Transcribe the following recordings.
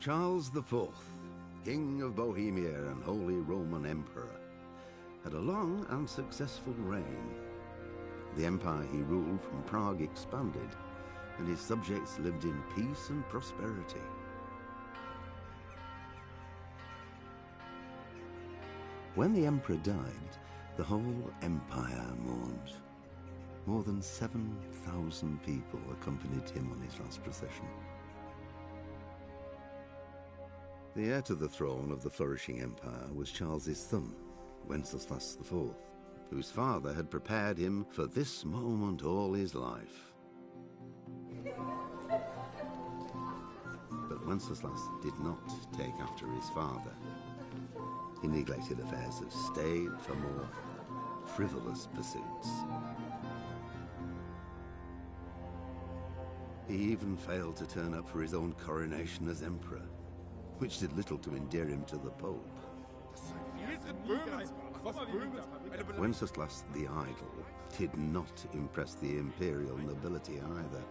Charles IV, King of Bohemia and Holy Roman Emperor, had a long and successful reign. The empire he ruled from Prague expanded, and his subjects lived in peace and prosperity. When the emperor died, the whole empire mourned. More than 7,000 people accompanied him on his last procession. The heir to the throne of the flourishing empire was Charles's son, Wenceslas IV, whose father had prepared him for this moment all his life. But Wenceslas did not take after his father. He neglected affairs of state for more frivolous pursuits. He even failed to turn up for his own coronation as emperor, which did little to endear him to the Pope. Wenceslas the Idle did not impress the imperial nobility either.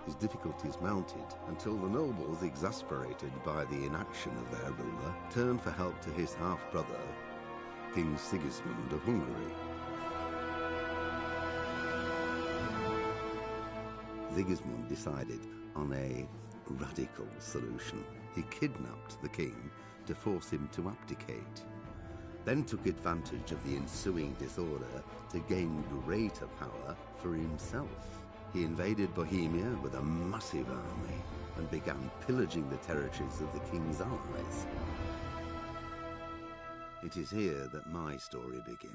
His difficulties mounted until the nobles, exasperated by the inaction of their ruler, turned for help to his half-brother, King Sigismund of Hungary. Sigismund decided on a radical solution. He kidnapped the king to force him to abdicate, then took advantage of the ensuing disorder to gain greater power for himself. He invaded Bohemia with a massive army and began pillaging the territories of the king's allies. It is here that my story begins.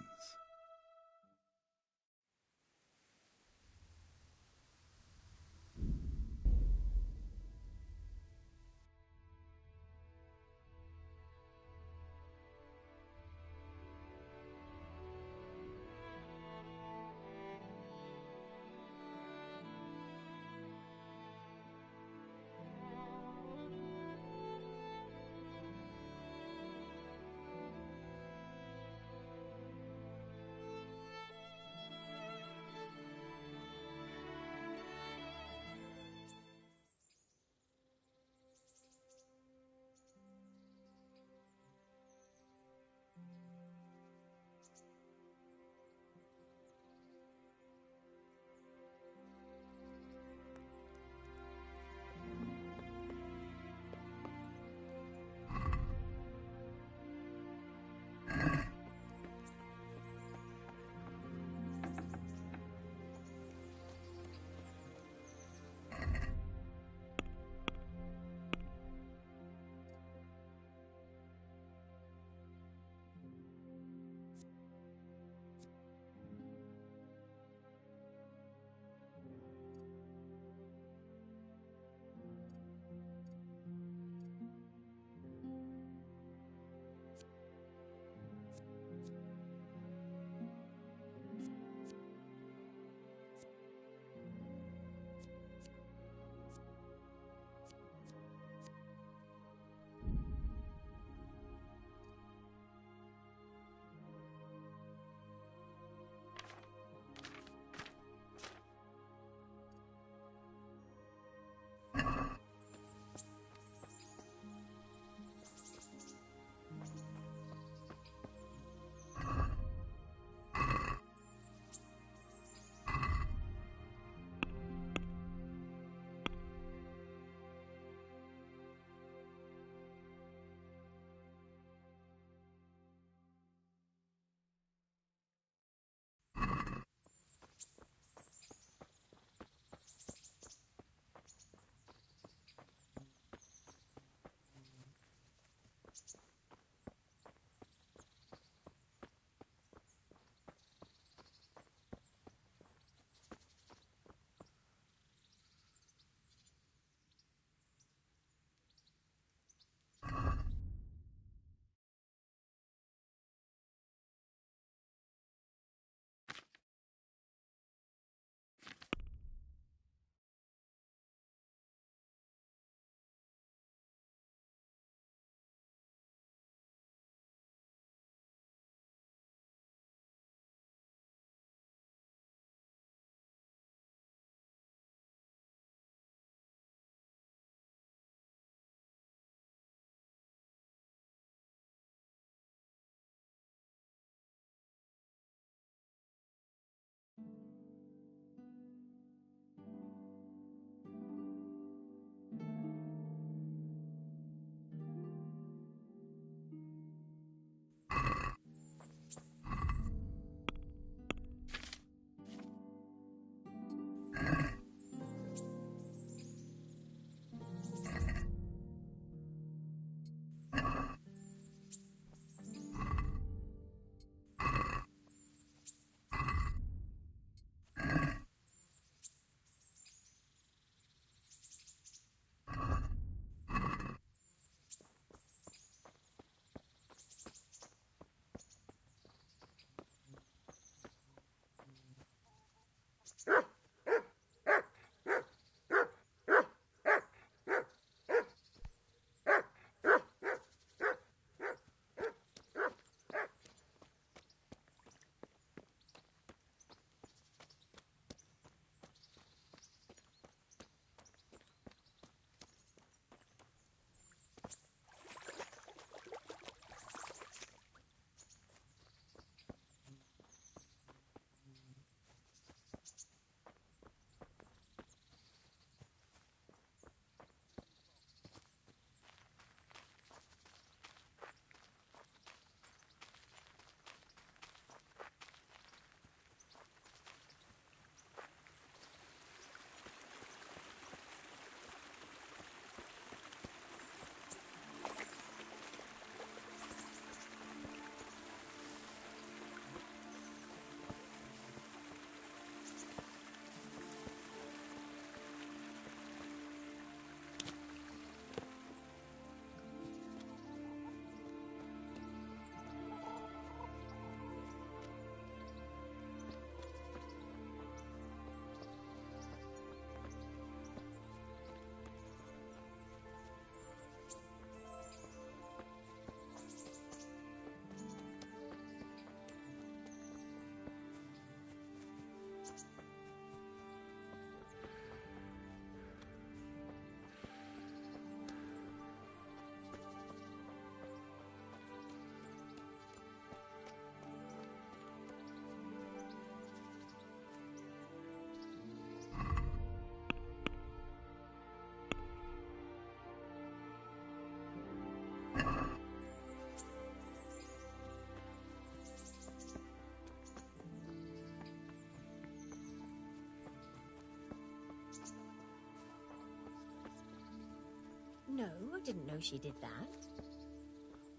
No, I didn't know she did that.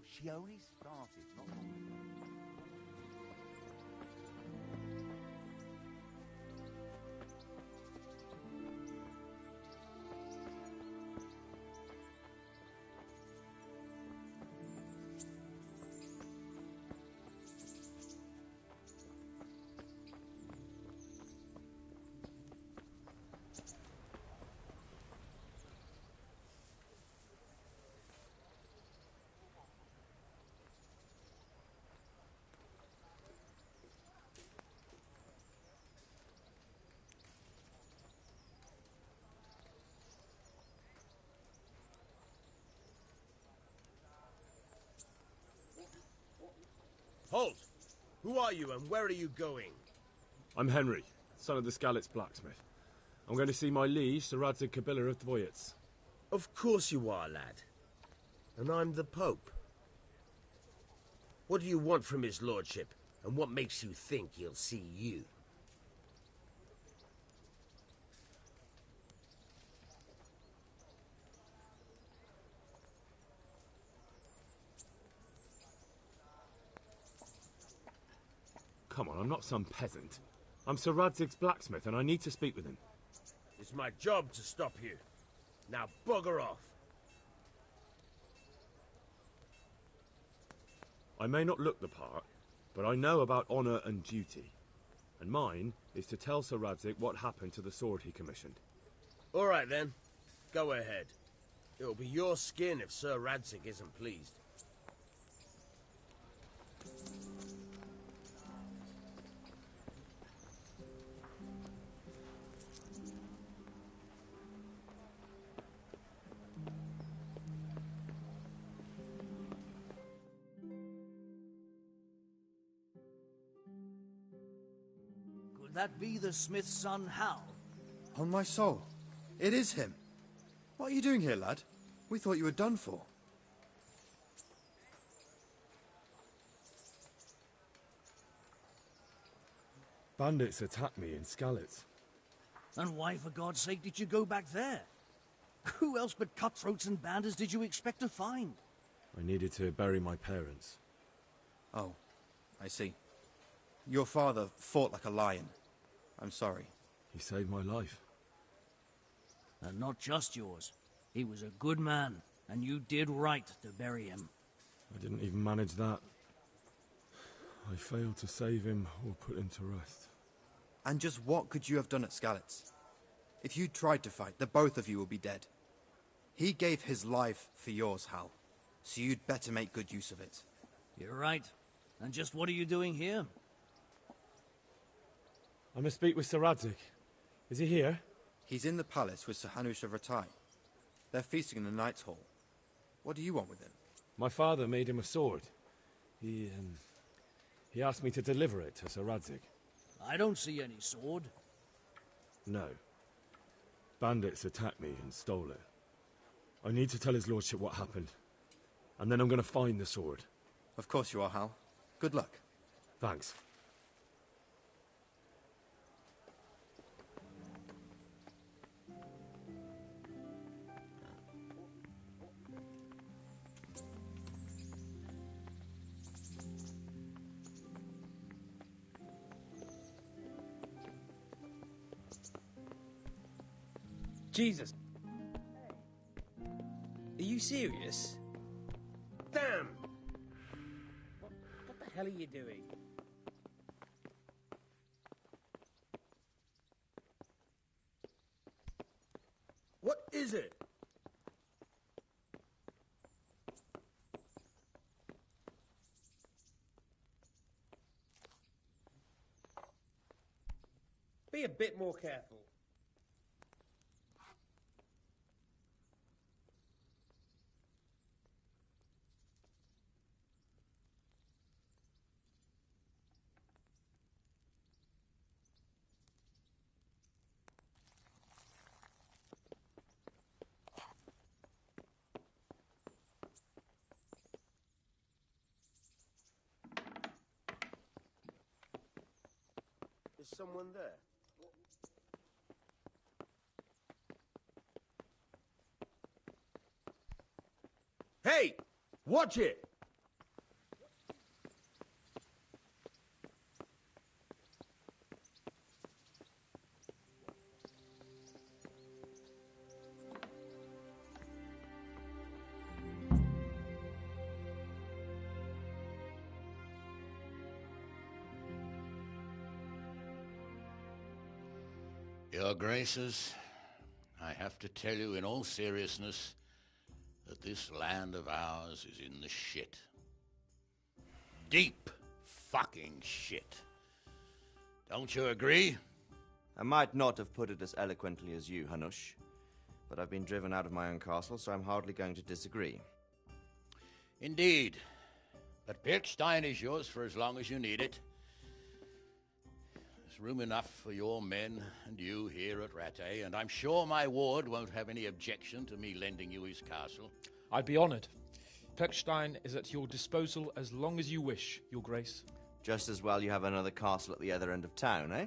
She only started not long ago. Halt! Who are you and where are you going? I'm Henry, son of the Skalitz blacksmith. I'm going to see my liege, Sir Radzig Kabila of Dvoyets. Of course you are, lad. And I'm the Pope. What do you want from his lordship, and what makes you think he'll see you? Come on, I'm not some peasant. I'm Sir Radzig's blacksmith, and I need to speak with him. It's my job to stop you. Now bugger off. I may not look the part, but I know about honour and duty. And mine is to tell Sir Radzig what happened to the sword he commissioned. All right then. Go ahead. It'll be your skin if Sir Radzig isn't pleased. Could that be the smith's son, Hal? On my soul, it is him. What are you doing here, lad? We thought you were done for. Bandits attacked me in Skalitz. And why, for God's sake, did you go back there? Who else but cutthroats and bandits did you expect to find? I needed to bury my parents. Oh, I see. Your father fought like a lion. I'm sorry. He saved my life. And not just yours. He was a good man, and you did right to bury him. I didn't even manage that. I failed to save him or put him to rest. And just what could you have done at Skalitz? If you tried to fight, the both of you will be dead. He gave his life for yours, Hal. So you'd better make good use of it. You're right. And just what are you doing here? I must speak with Sir Radzig. Is he here? He's in the palace with Sir Hanush of Ratai. They're feasting in the Knight's Hall. What do you want with him? My father made him a sword. He asked me to deliver it to Sir Radzig. I don't see any sword. No. Bandits attacked me and stole it. I need to tell his lordship what happened. And then I'm going to find the sword. Of course you are, Hal. Good luck. Thanks. Jesus. Are you serious? Damn! What the hell are you doing? What is it? Be a bit more careful. Is someone there? Watch it! Your Graces, I have to tell you in all seriousness that this land of ours is in the shit. Deep fucking shit. Don't you agree? I might not have put it as eloquently as you, Hanush, but I've been driven out of my own castle, so I'm hardly going to disagree. Indeed. But Birkstein is yours for as long as you need it. There's room enough for your men and you here at Rattay, and I'm sure my ward won't have any objection to me lending you his castle. I'd be honoured. Pechstein is at your disposal as long as you wish, Your Grace. Just as well you have another castle at the other end of town, eh?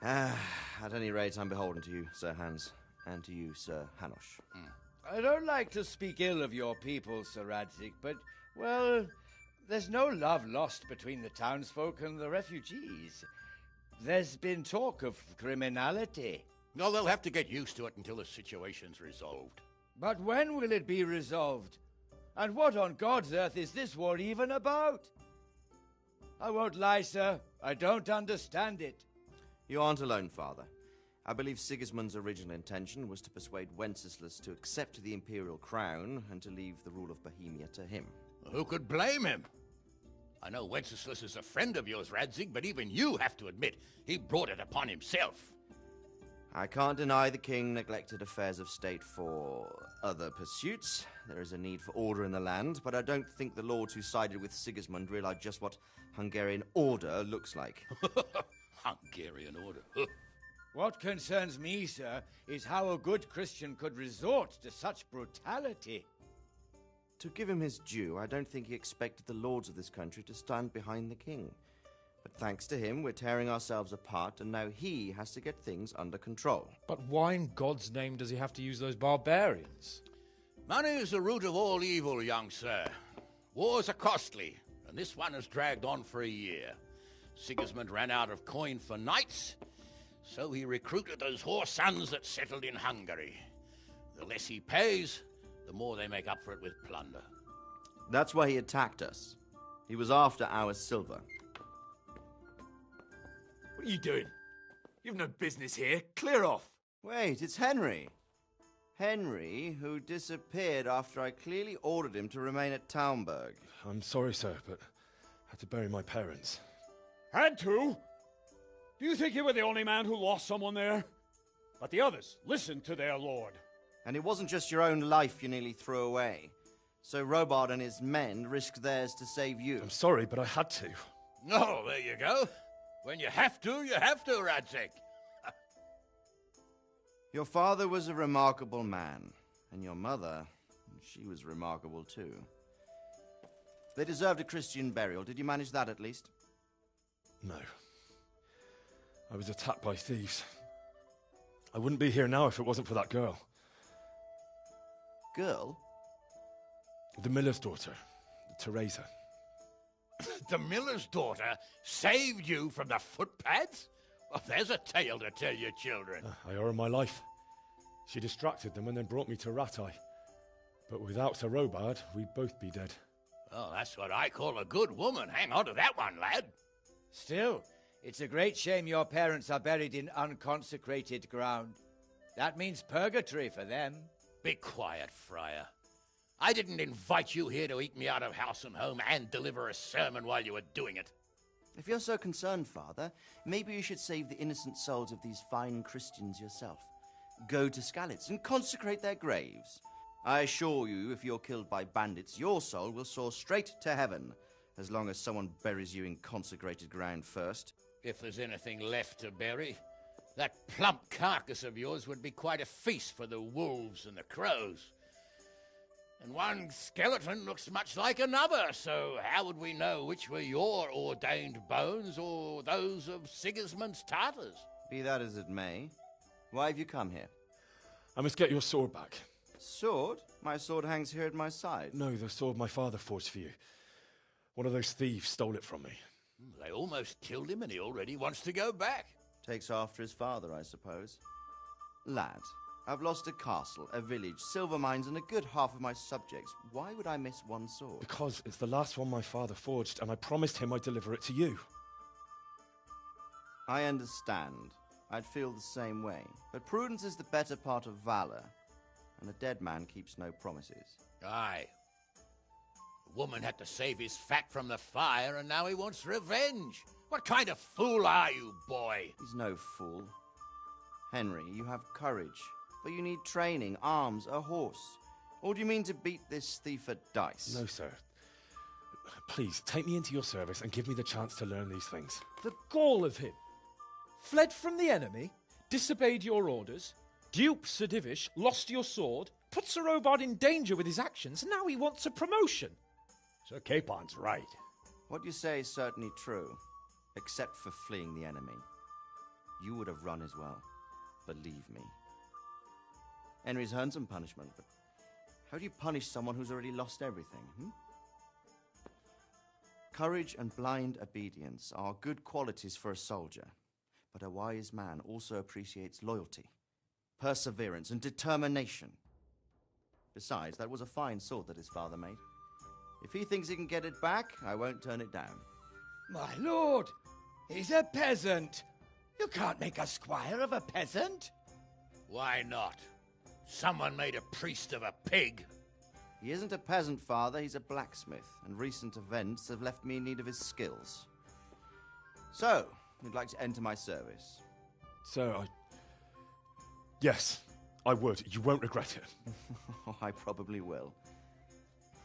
At any rate, I'm beholden to you, Sir Hans, and to you, Sir Hanush. I don't like to speak ill of your people, Sir Radzig, but, well, there's no love lost between the townsfolk and the refugees. There's been talk of criminality. Well, they'll have to get used to it until the situation's resolved. But when will it be resolved? And what on God's earth is this war even about? I won't lie, sir. I don't understand it. You aren't alone, Father. I believe Sigismund's original intention was to persuade Wenceslas to accept the imperial crown and to leave the rule of Bohemia to him. Who could blame him? I know Wenceslas is a friend of yours, Radzig, but even you have to admit he brought it upon himself. I can't deny the king neglected affairs of state for other pursuits. There is a need for order in the land, but I don't think the lords who sided with Sigismund realized just what Hungarian order looks like. Hungarian order? What concerns me, sir, is how a good Christian could resort to such brutality. To give him his due, I don't think he expected the lords of this country to stand behind the king. But thanks to him, we're tearing ourselves apart, and now he has to get things under control. But why in God's name does he have to use those barbarians? Money is the root of all evil, young sir. Wars are costly, and this one has dragged on for a year. Sigismund ran out of coin for knights, so he recruited those whore sons that settled in Hungary. The less he pays, the more they make up for it with plunder. That's why he attacked us. He was after our silver. What are you doing? You've no business here. Clear off. Wait, it's Henry. Henry, who disappeared after I clearly ordered him to remain at Taunberg. I'm sorry, sir, but I had to bury my parents. Had to? Do you think you were the only man who lost someone there? But the others listened to their lord. And it wasn't just your own life you nearly threw away. So Robard and his men risked theirs to save you. I'm sorry, but I had to. Oh, there you go. When you have to, Radzig. Your father was a remarkable man, and your mother, she was remarkable too. They deserved a Christian burial. Did you manage that at least? No. I was attacked by thieves. I wouldn't be here now if it wasn't for that girl. Girl? The miller's daughter, Teresa. The miller's daughter saved you from the footpads? Well, there's a tale to tell your children. I owe her my life. She distracted them and then brought me to Rattay. But without Sir Robard, we'd both be dead. Oh, that's what I call a good woman. Hang on to that one, lad. Still, it's a great shame your parents are buried in unconsecrated ground. That means purgatory for them. Be quiet, Friar. I didn't invite you here to eat me out of house and home and deliver a sermon while you were doing it. If you're so concerned, Father, maybe you should save the innocent souls of these fine Christians yourself. Go to Skalitz and consecrate their graves. I assure you, if you're killed by bandits, your soul will soar straight to heaven, as long as someone buries you in consecrated ground first. If there's anything left to bury, that plump carcass of yours would be quite a feast for the wolves and the crows. And one skeleton looks much like another, so how would we know which were your ordained bones or those of Sigismund's Tartars? Be that as it may, why have you come here? I must get your sword back. Sword? My sword hangs here at my side. No, the sword my father forged for you. One of those thieves stole it from me. They almost killed him and he already wants to go back. Takes after his father, I suppose. Lad, I've lost a castle, a village, silver mines, and a good half of my subjects. Why would I miss one sword? Because it's the last one my father forged, and I promised him I'd deliver it to you. I understand. I'd feel the same way. But prudence is the better part of valor, and a dead man keeps no promises. Aye. The woman had to save his fat from the fire, and now he wants revenge. What kind of fool are you, boy? He's no fool. Henry, you have courage, but you need training, arms, a horse. Or do you mean to beat this thief at dice? No, sir. Please, take me into your service and give me the chance to learn these things. The gall of him. Fled from the enemy, disobeyed your orders, duped Sir Divish, lost your sword, put Sir Robard in danger with his actions, and now he wants a promotion. Sir Capon's right. What you say is certainly true, except for fleeing the enemy. You would have run as well, believe me. Henry's earned some punishment, but how do you punish someone who's already lost everything, Courage and blind obedience are good qualities for a soldier, but a wise man also appreciates loyalty, perseverance, and determination. Besides, that was a fine sword that his father made. If he thinks he can get it back, I won't turn it down. My lord, he's a peasant. You can't make a squire of a peasant. Why not? Someone made a priest of a pig. He isn't a peasant, father, he's a blacksmith, and recent events have left me in need of his skills. So, you'd like to enter my service? Sir, Yes, I would. You won't regret it. I probably will.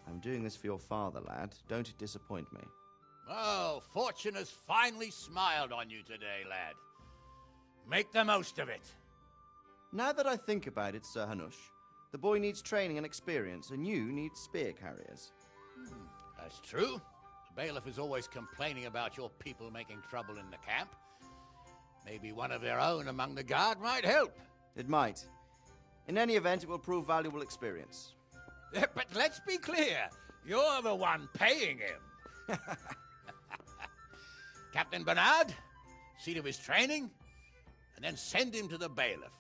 I'm doing this for your father, lad. Don't disappoint me. Oh, fortune has finally smiled on you today, lad. Make the most of it. Now that I think about it, Sir Hanush, the boy needs training and experience, and you need spear carriers. That's true. The bailiff is always complaining about your people making trouble in the camp. Maybe one of their own among the guard might help. It might. In any event, it will prove valuable experience. But let's be clear. You're the one paying him. Captain Bernard, see to his training, and then send him to the bailiff.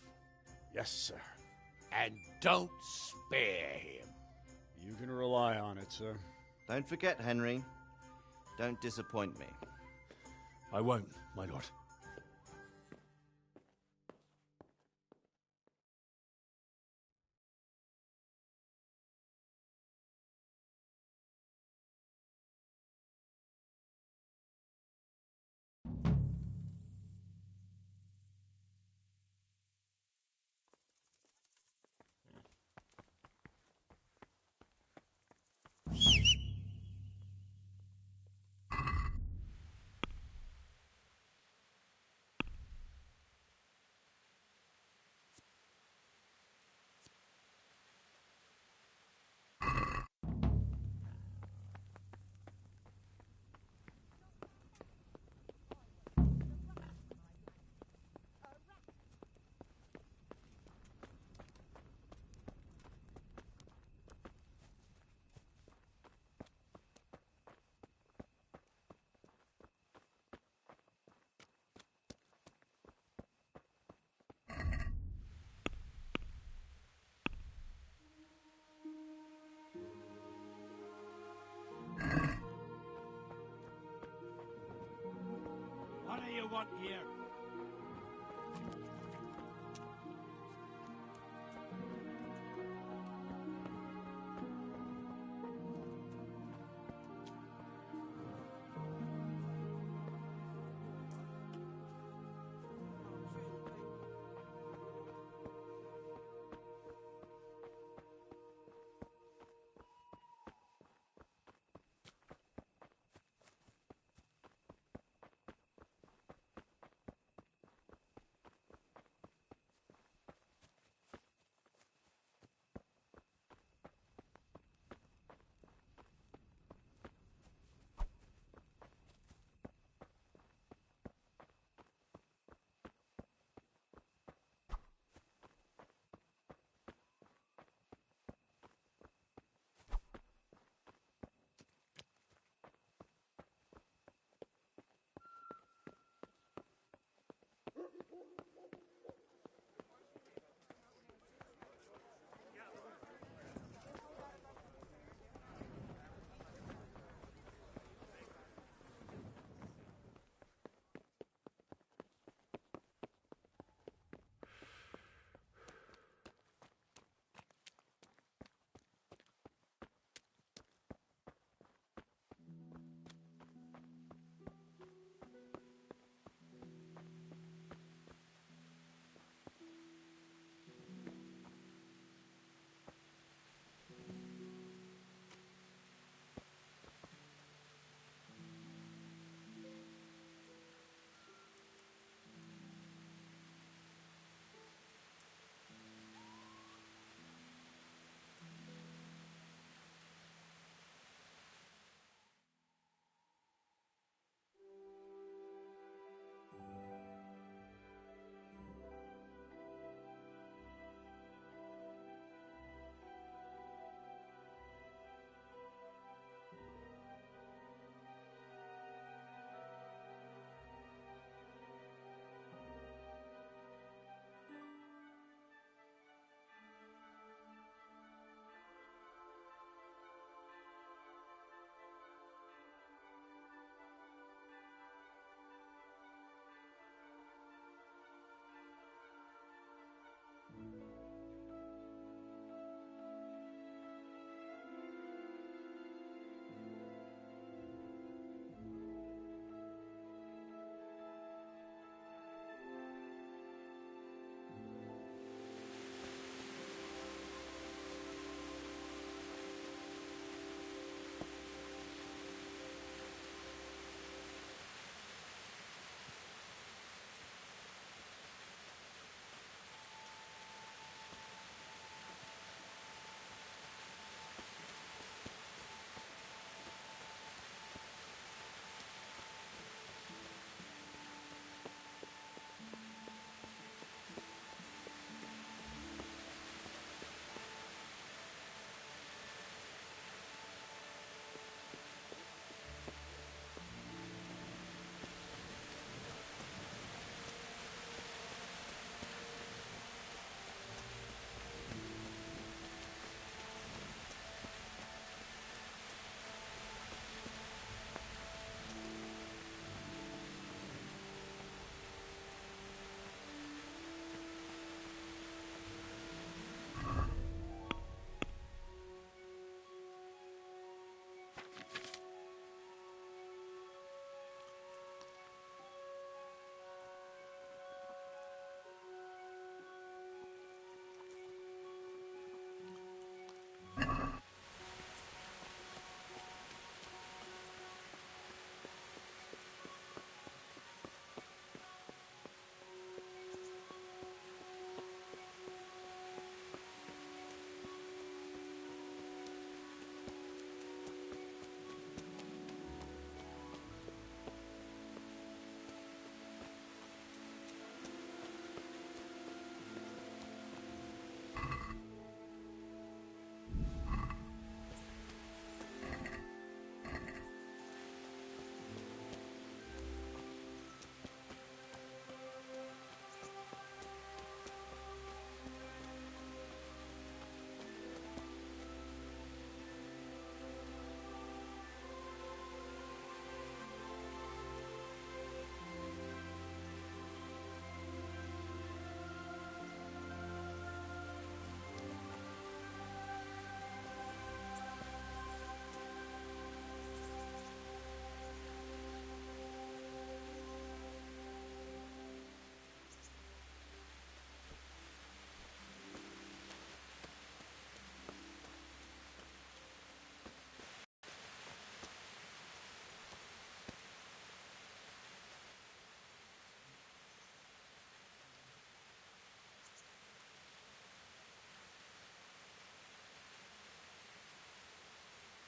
Yes, sir. And don't spare him. You can rely on it, sir. Don't forget, Henry. Don't disappoint me. I won't, my lord. What do you want here?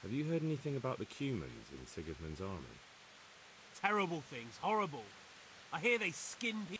Have you heard anything about the Cumans in Sigismund's army? Terrible things, horrible. I hear they skin people.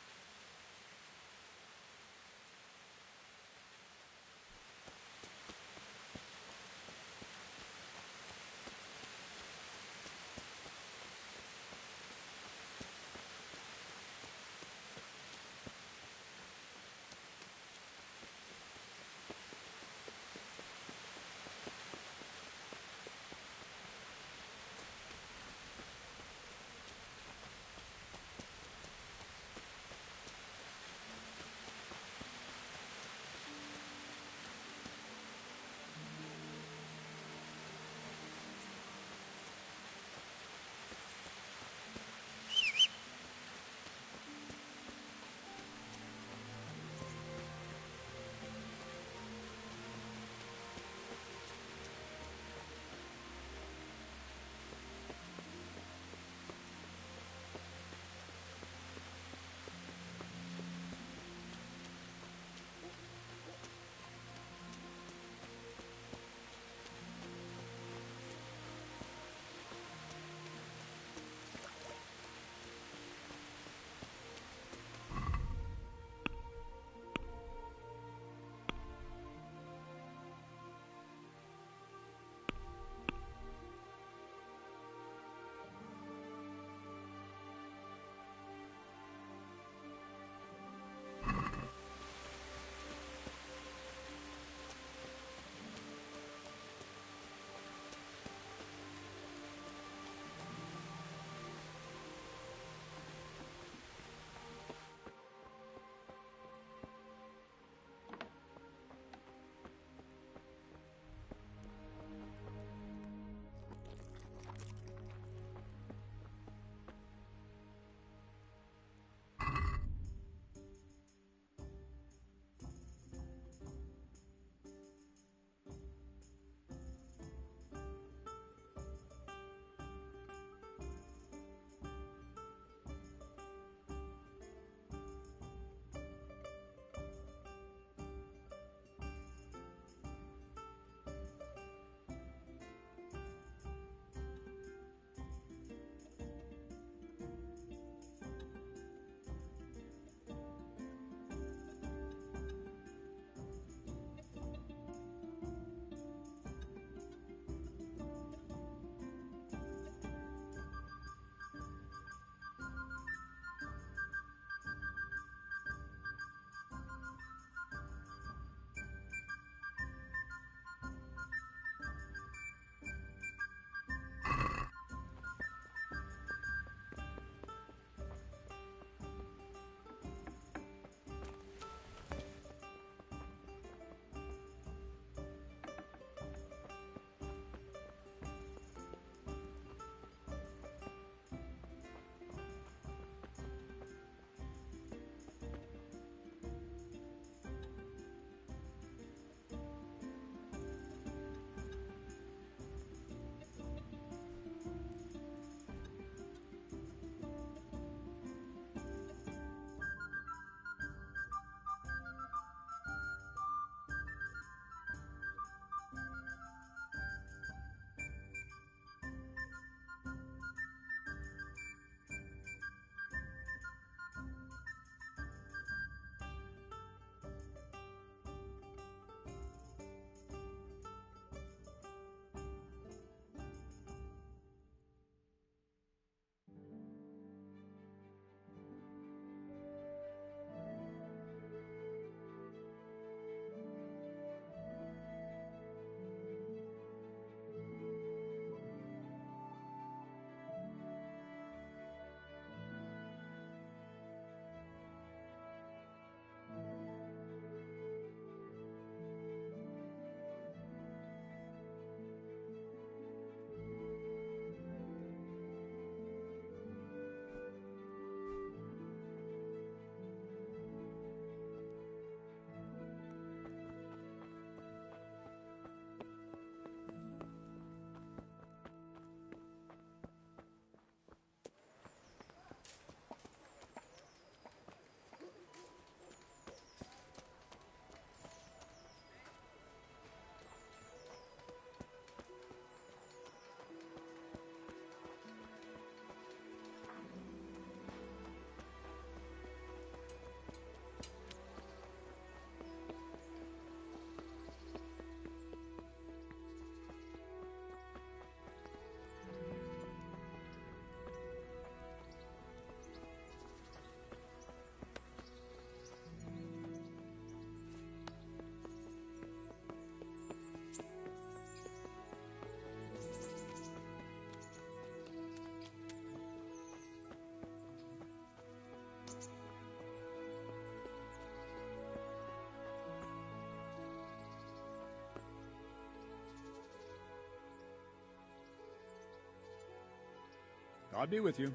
God be with you.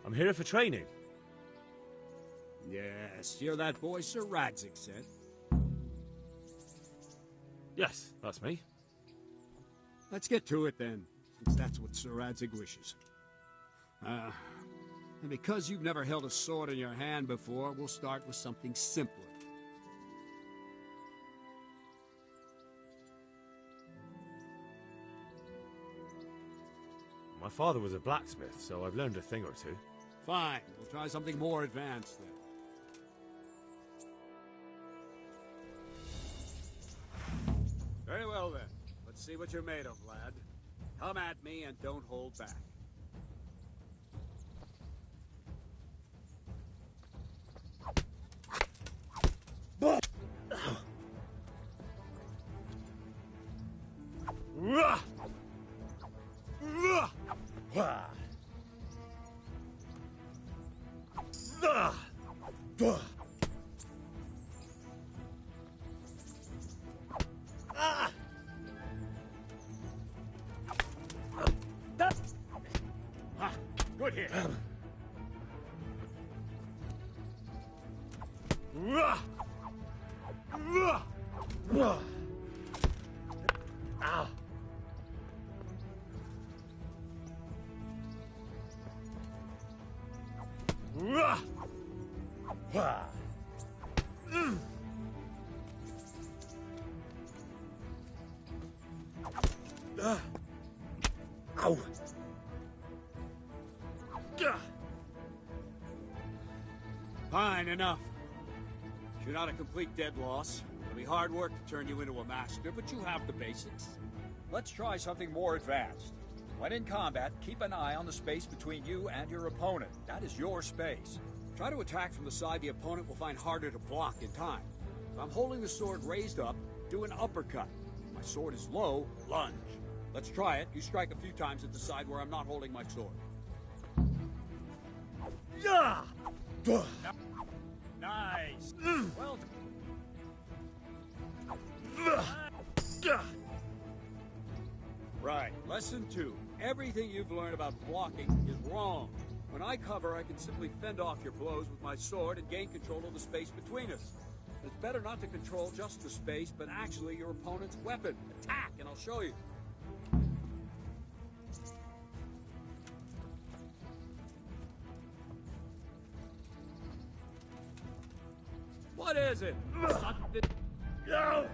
I'm here for training. Yes, you're that boy Sir Radzig said. Yes, that's me. Let's get to it then, since that's what Sir Radzig wishes. And because you've never held a sword in your hand before, we'll start with something simpler. My father was a blacksmith, so I've learned a thing or two. Fine, we'll try something more advanced then. Very well then. Let's see what you're made of, lad. Come at me and don't hold back. Good hit. Ow! Fine, enough. You're not a complete dead loss. It'll be hard work to turn you into a master, but you have the basics. Let's try something more advanced. When in combat, keep an eye on the space between you and your opponent. That is your space. Try to attack from the side the opponent will find harder to block in time. If I'm holding the sword raised up, do an uppercut. If my sword is low, lunge. Let's try it. You strike a few times at the side where I'm not holding my sword. Yeah! Nice. Well done. Right. Lesson 2. Everything you've learned about blocking is wrong. When I cover, I can simply fend off your blows with my sword and gain control of the space between us. It's better not to control just the space, but actually your opponent's weapon. Attack, and I'll show you. What is it? Something... No!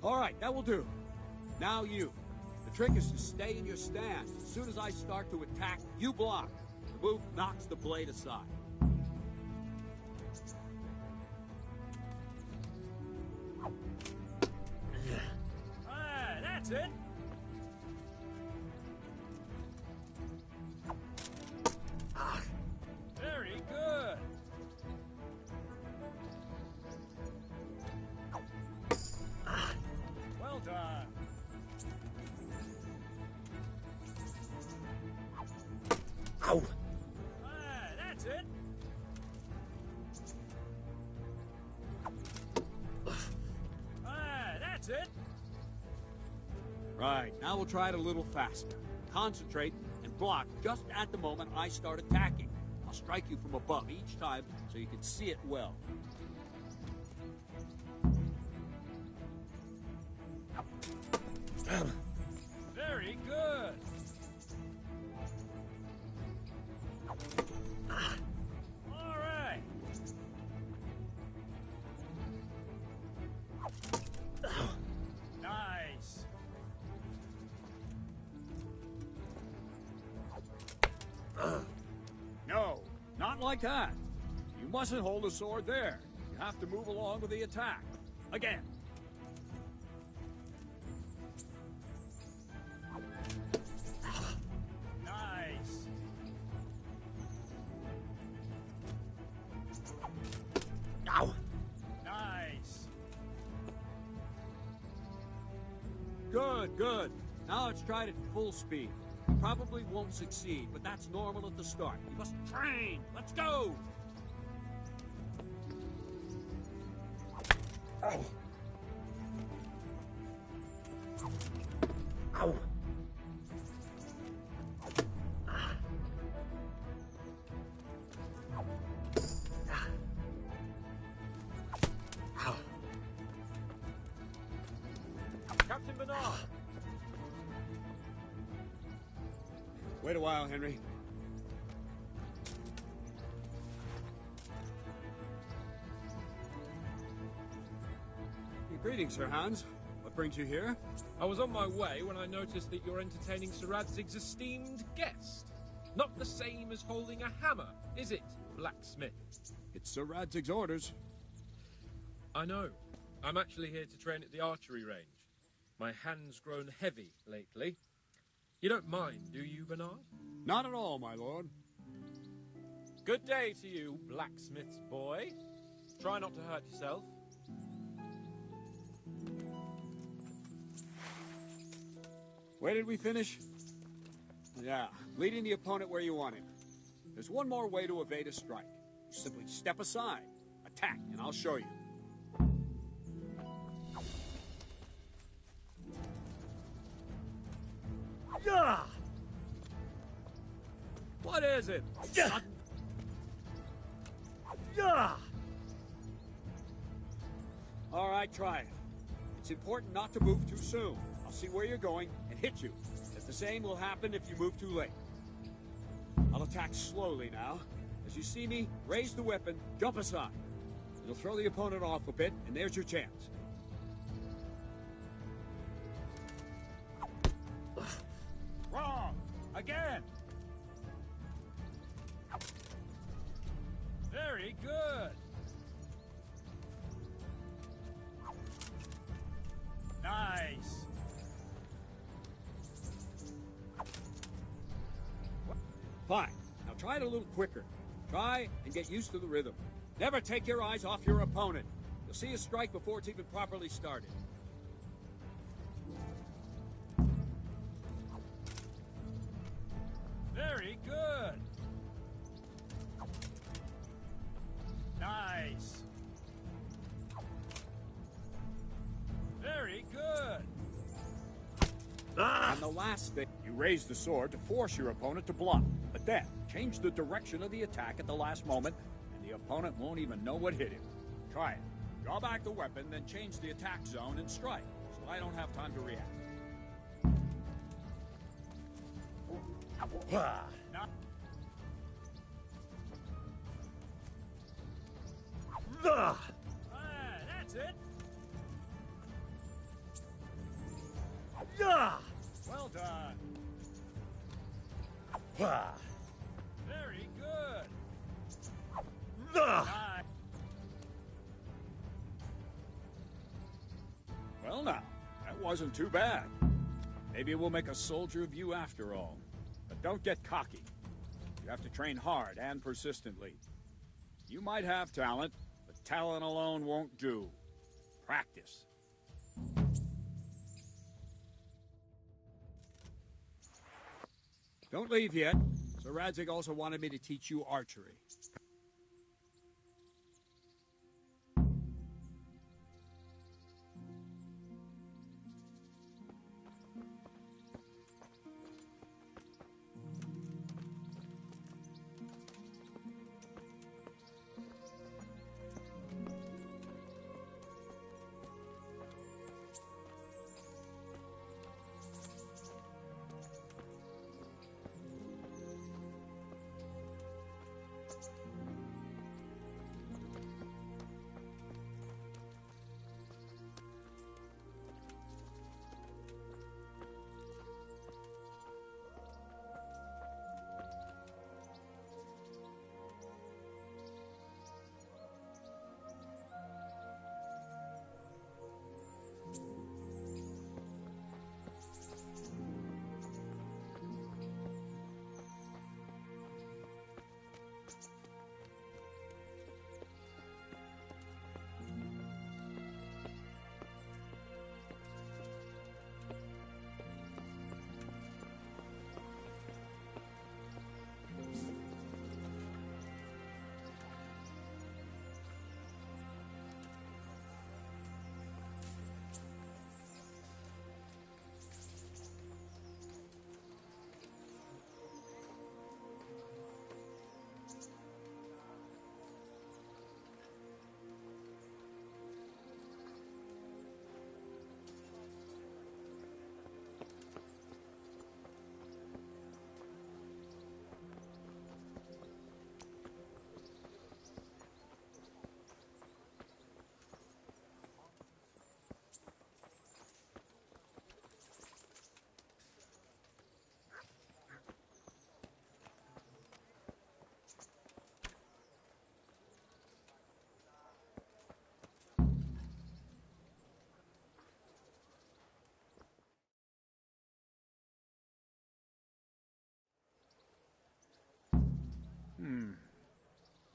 All right, that will do. Now you. The trick is to stay in your stance. As soon as I start to attack, you block. The move knocks the blade aside. That's it. Very good. Well done. Ow! That's it. That's it. Right, now we'll try it a little faster. Concentrate and block just at the moment I start attacking. I'll strike you from above each time so you can see it well. Very good. All right. Nice. No, not like that. You mustn't hold the sword there. You have to move along with the attack. Again. Nice. Ow! Nice. Good, good. Now let's try it at full speed. probably won't succeed, but that's normal at the start. You must train. Let's go! Ow! Ow! Captain Bernard! Wait a while, Henry. Greetings, Sir Hans. What brings you here? I was on my way when I noticed that you're entertaining Sir Radzig's esteemed guest. Not the same as holding a hammer, is it, blacksmith? It's Sir Radzig's orders. I know. I'm actually here to train at the archery range. My hand's grown heavy lately. You don't mind, do you, Bernard? Not at all, my lord. Good day to you, blacksmith's boy. Try not to hurt yourself. Where did we finish? Yeah, leading the opponent where you want him. There's one more way to evade a strike. You simply step aside, attack, and I'll show you. Yeah! What is it? Yeah! Yeah! All right, try it. It's important not to move too soon. I'll see where you're going and hit you. If the same will happen if you move too late. I'll attack slowly now. As you see me, raise the weapon, jump aside. It'll throw the opponent off a bit, and there's your chance. Wrong! Again! Very good! Nice! Fine. Now try it a little quicker. Try and get used to the rhythm. Never take your eyes off your opponent. You'll see a strike before it's even properly started. Very good! Nice! Very good! And the last thing, you raise the sword to force your opponent to block. But then, change the direction of the attack at the last moment, and the opponent won't even know what hit him. Try it. Draw back the weapon, then change the attack zone and strike, so I don't have time to react. That's it! Well done! Very good! Nice. Well now, that wasn't too bad. Maybe we'll make a soldier of you after all. But don't get cocky. You have to train hard and persistently. You might have talent, but talent alone won't do. Practice. Don't leave yet. Sir Radzig also wanted me to teach you archery.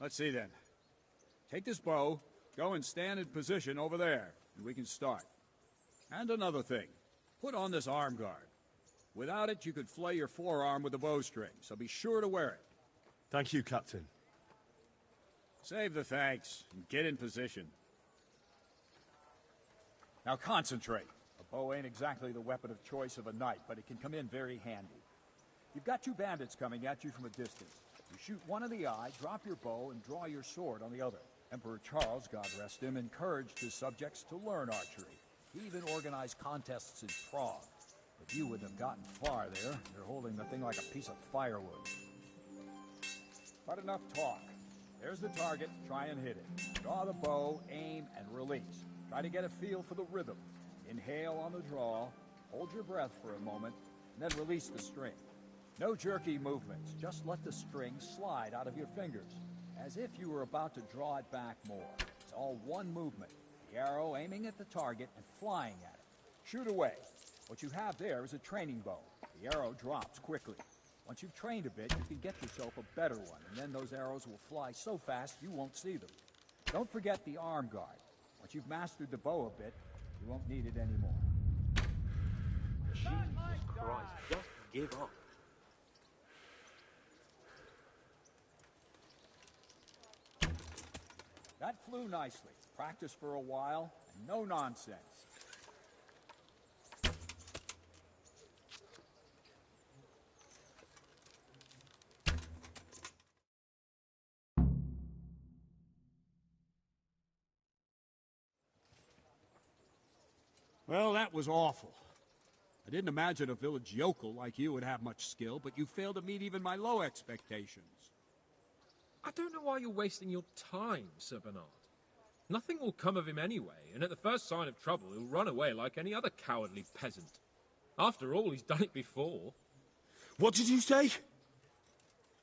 Let's see then. Take this bow, go and stand in position over there, and we can start. And another thing, put on this arm guard. Without it, you could flay your forearm with a bowstring, so be sure to wear it. Thank you, Captain. Save the thanks, and get in position. Now concentrate. A bow ain't exactly the weapon of choice of a knight, but it can come in very handy. You've got 2 bandits coming at you from a distance. You shoot one in the eye, drop your bow, and draw your sword on the other. Emperor Charles, God rest him, encouraged his subjects to learn archery. He even organized contests in Prague. But you wouldn't have gotten far there. You're holding the thing like a piece of firewood. But enough talk. There's the target. Try and hit it. Draw the bow, aim, and release. Try to get a feel for the rhythm. Inhale on the draw, hold your breath for a moment, and then release the string. No jerky movements. Just let the string slide out of your fingers, as if you were about to draw it back more. It's all one movement. The arrow aiming at the target and flying at it. Shoot away. What you have there is a training bow. The arrow drops quickly. Once you've trained a bit, you can get yourself a better one, and then those arrows will fly so fast you won't see them. Don't forget the arm guard. Once you've mastered the bow a bit, you won't need it anymore. Jesus Christ, just give up. That flew nicely. Practice for a while, and no nonsense. Well, that was awful. I didn't imagine a village yokel like you would have much skill, but you failed to meet even my low expectations. I don't know why you're wasting your time, Sir Bernard. Nothing will come of him anyway, and at the first sign of trouble, he'll run away like any other cowardly peasant. After all, he's done it before. What did you say?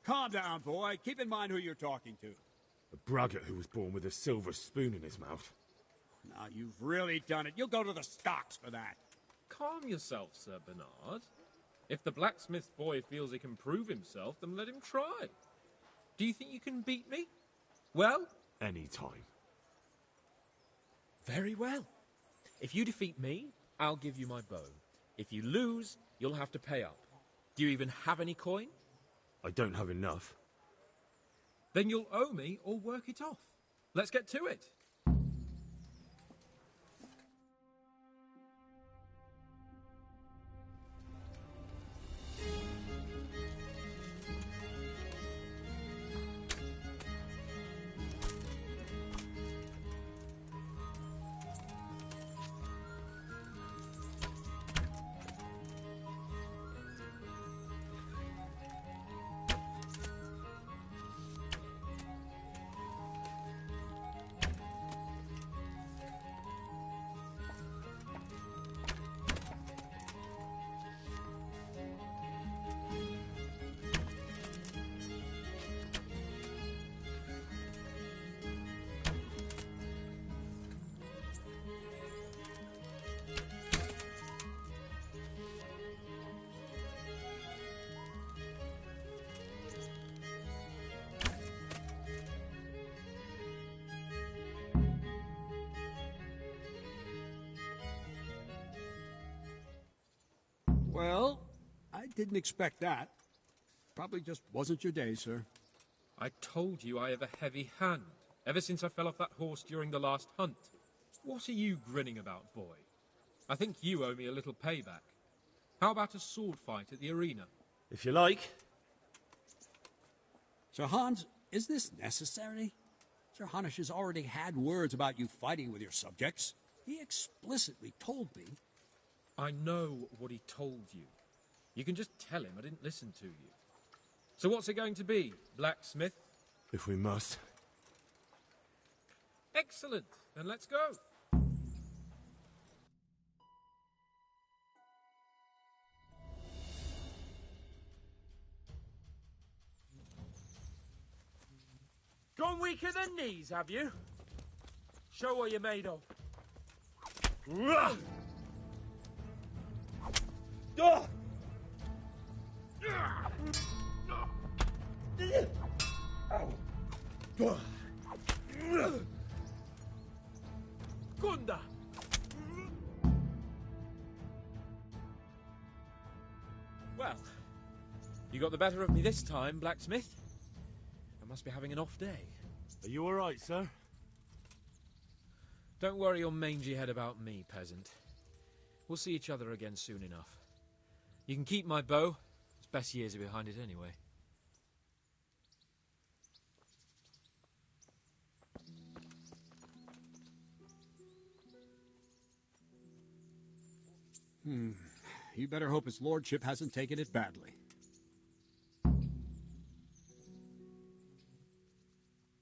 Calm down, boy. Keep in mind who you're talking to. A braggart who was born with a silver spoon in his mouth. Now, you've really done it. You'll go to the stocks for that. Calm yourself, Sir Bernard. If the blacksmith boy feels he can prove himself, then let him try. Do you think you can beat me? Well? Any time. Very well. If you defeat me, I'll give you my bow. If you lose, you'll have to pay up. Do you even have any coin? I don't have enough. Then you'll owe me or work it off. Let's get to it. Well, I didn't expect that. Probably just wasn't your day, sir. I told you I have a heavy hand, ever since I fell off that horse during the last hunt. What are you grinning about, boy? I think you owe me a little payback. How about a sword fight at the arena? If you like. Sir Hans, is this necessary? Sir Hanush has already had words about you fighting with your subjects. He explicitly told me. I know what he told you. You can just tell him I didn't listen to you. So what's it going to be, blacksmith? If we must. Excellent. Then let's go. Gone weaker than knees, have you? Show what you're made of. Gunda! Well, you got the better of me this time, blacksmith. I must be having an off day. Are you all right, sir? Don't worry your mangy head about me, peasant. We'll see each other again soon enough. You can keep my bow. Its best years are behind it anyway. You better hope his lordship hasn't taken it badly.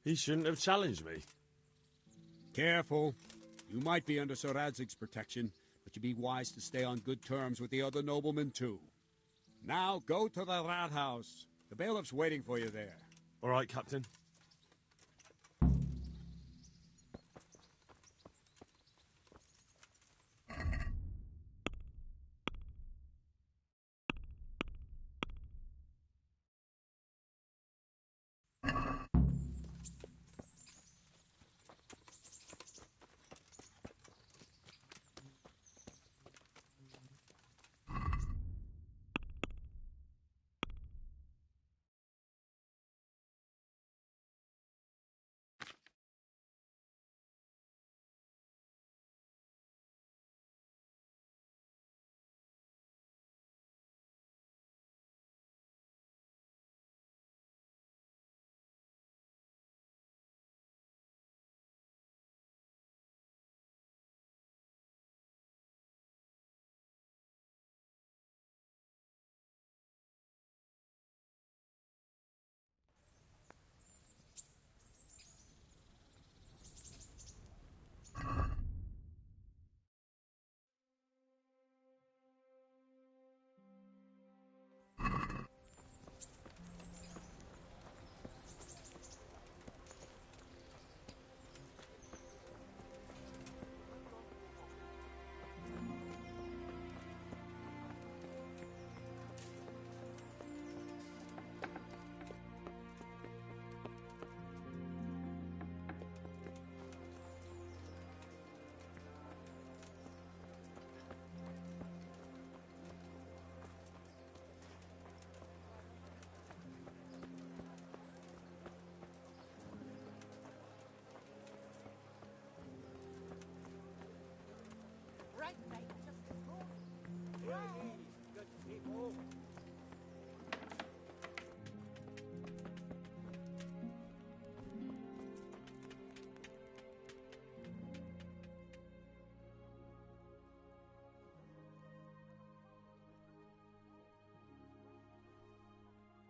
He shouldn't have challenged me. Careful. You might be under Sir Radzig's protection, but you'd be wise to stay on good terms with the other noblemen, too. Now, go to the rat house. The bailiff's waiting for you there. All right, Captain.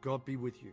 God be with you.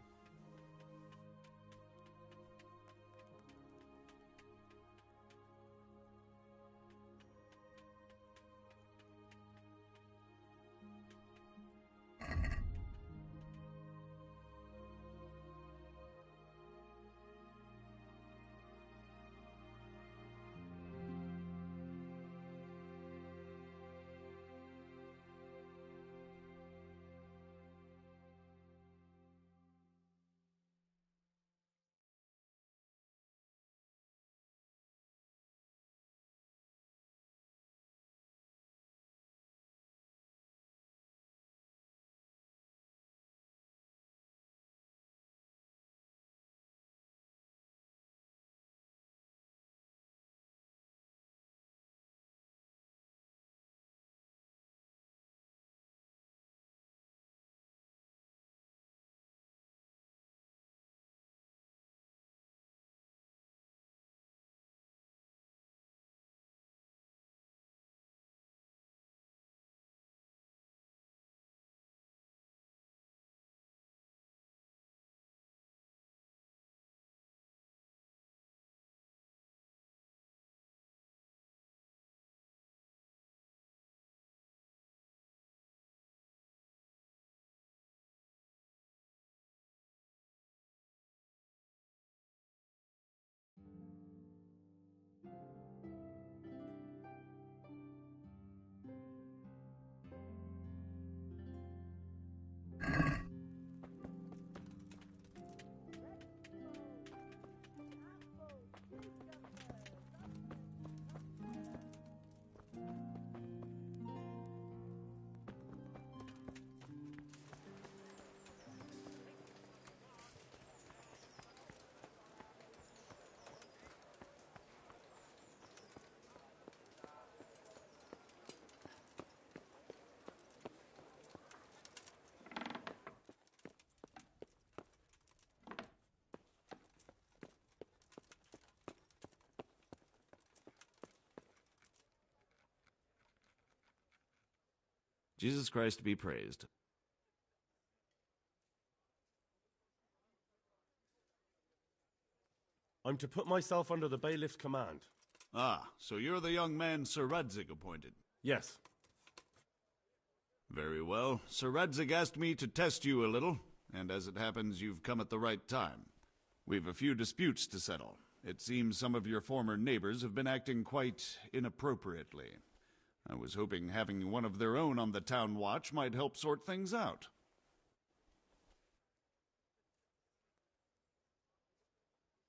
Jesus Christ be praised. I'm to put myself under the bailiff's command. Ah, so you're the young man Sir Radzig appointed? Yes. Very well. Sir Radzig asked me to test you a little, and as it happens, you've come at the right time. We've a few disputes to settle. It seems some of your former neighbors have been acting quite inappropriately. I was hoping having one of their own on the town watch might help sort things out.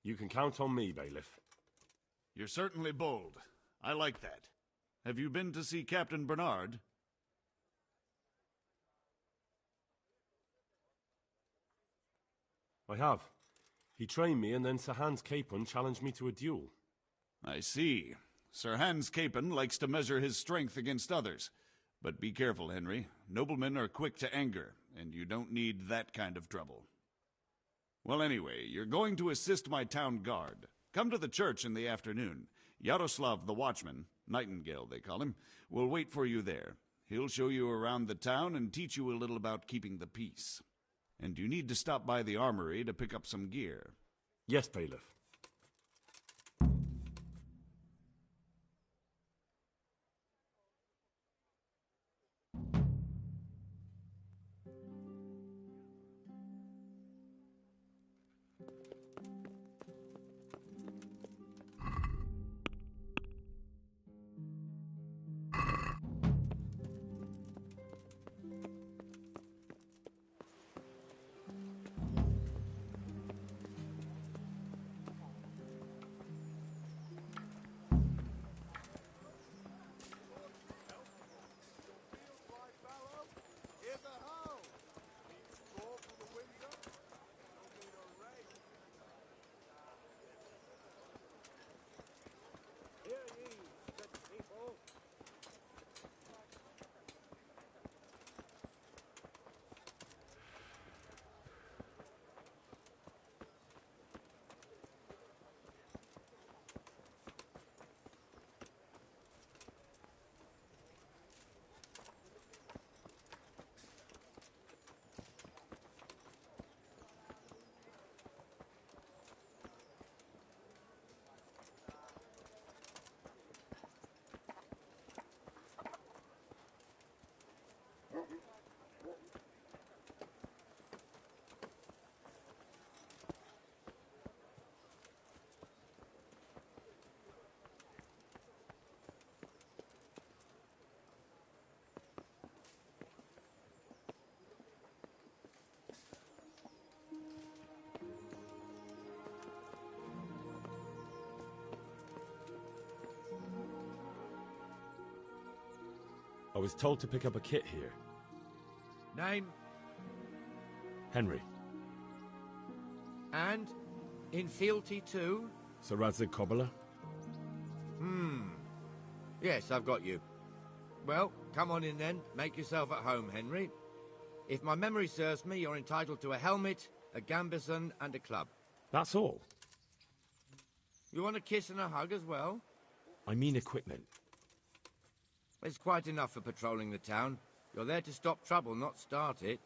You can count on me, bailiff. You're certainly bold. I like that. Have you been to see Captain Bernard? I have. He trained me, and then Sir Hans Capon challenged me to a duel. I see. Sir Hans Capon likes to measure his strength against others. But be careful, Henry. Noblemen are quick to anger, and you don't need that kind of trouble. Well, anyway, you're going to assist my town guard. Come to the church in the afternoon. Yaroslav the watchman, Nightingale they call him, will wait for you there. He'll show you around the town and teach you a little about keeping the peace. And you need to stop by the armory to pick up some gear. Yes, bailiff. I was told to pick up a kit here. Name? Henry. And? In fealty too? Sir Radzig Cobbler? Yes, I've got you. Well, come on in then. Make yourself at home, Henry. If my memory serves me, you're entitled to a helmet, a gambeson, and a club. That's all? You want a kiss and a hug as well? I mean equipment. It's quite enough for patrolling the town. You're there to stop trouble, not start it.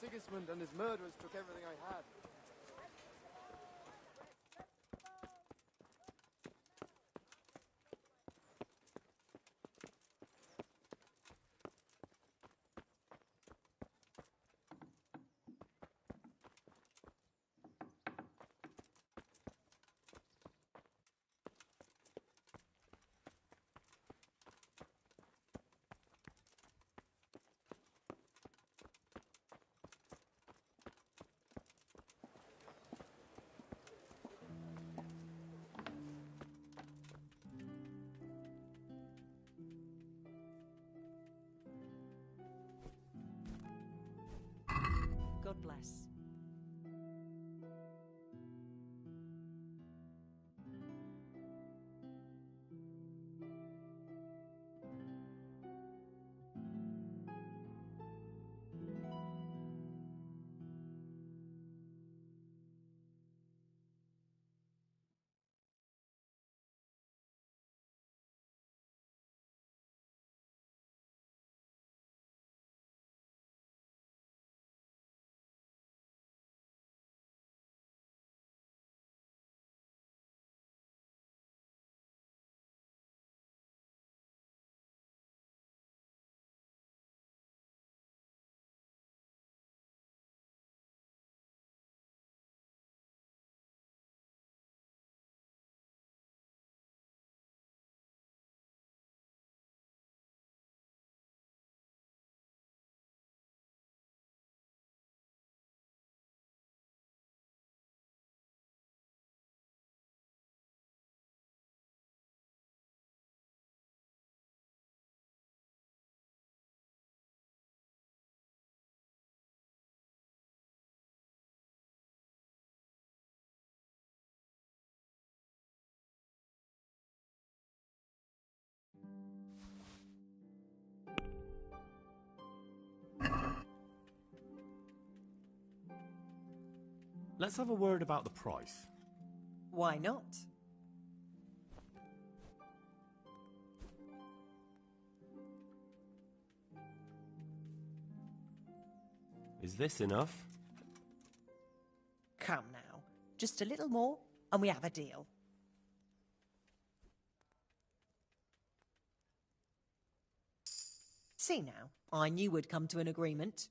Sigismund and his murderers took everything I had. God bless. Let's have a word about the price. Why not? Is this enough? Come now. Just a little more, and we have a deal. See now, I knew we'd come to an agreement.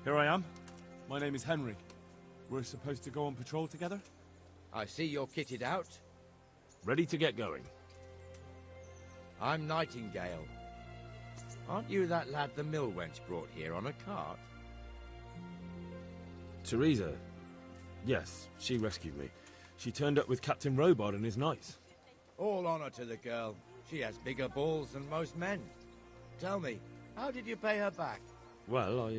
Here I am. My name is Henry. We're supposed to go on patrol together? I see you're kitted out. Ready to get going. I'm Nightingale. Aren't you that lad the mill wench brought here on a cart? Teresa? Yes, she rescued me. She turned up with Captain Robard and his knights. All honor to the girl. She has bigger balls than most men. Tell me, how did you pay her back? Well,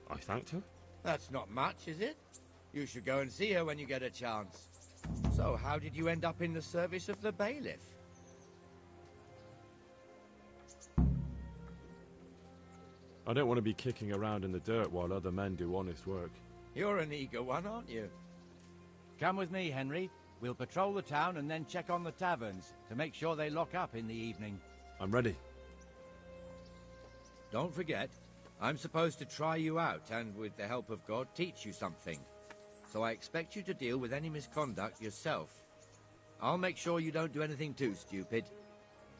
I thanked her. That's not much, is it? You should go and see her when you get a chance. So, how did you end up in the service of the bailiff? I don't want to be kicking around in the dirt while other men do honest work. You're an eager one, aren't you? Come with me, Henry. We'll patrol the town and then check on the taverns to make sure they lock up in the evening. I'm ready. Don't forget, I'm supposed to try you out and, with the help of God, teach you something. so I expect you to deal with any misconduct yourself. I'll make sure you don't do anything too stupid.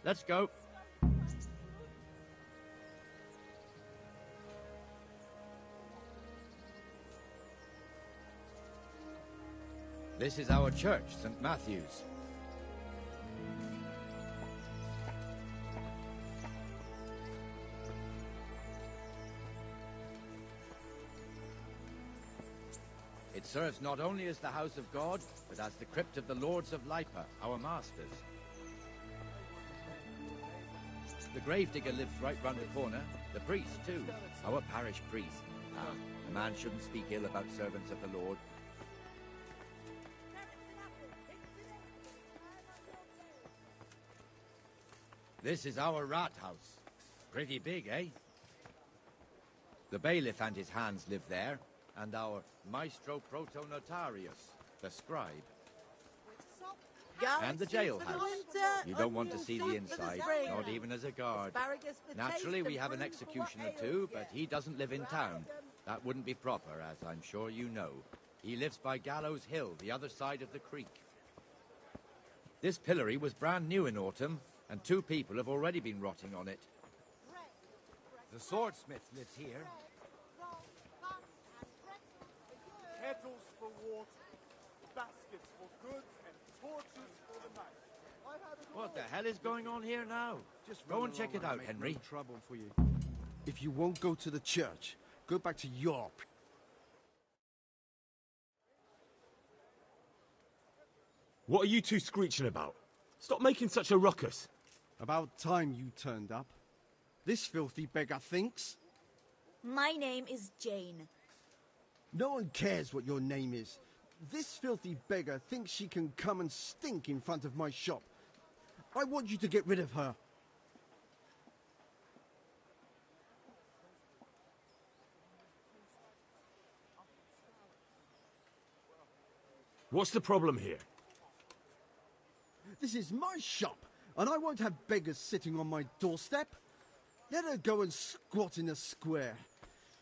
Let's go. This is our church, St. Matthew's. It serves not only as the house of God, but as the crypt of the Lords of Lipa, our masters. The gravedigger lives right round the corner. The priest, too. Our parish priest. A man shouldn't speak ill about servants of the Lord. This is our rat house. Pretty big, eh? The bailiff and his hands live there, and our maestro protonotarius, the scribe. And the jailhouse. You don't want to see the inside, not even as a guard. Naturally, we have an executioner too, but he doesn't live in town. That wouldn't be proper, as I'm sure you know. He lives by Gallows Hill, the other side of the creek. This pillory was brand new in autumn, and 2 people have already been rotting on it. The swordsmith lives here. Kettles for water, baskets for goods, and torches for the night. I have it all. What the hell is going on here now? Just go and check it out, Henry. No trouble for you. If you won't go to the church, go back to York. What are you two screeching about? Stop making such a ruckus. About time you turned up. This filthy beggar thinks. My name is Jane. No one cares what your name is. This filthy beggar thinks she can come and stink in front of my shop. I want you to get rid of her. What's the problem here? This is my shop, and I won't have beggars sitting on my doorstep. Let her go and squat in the square.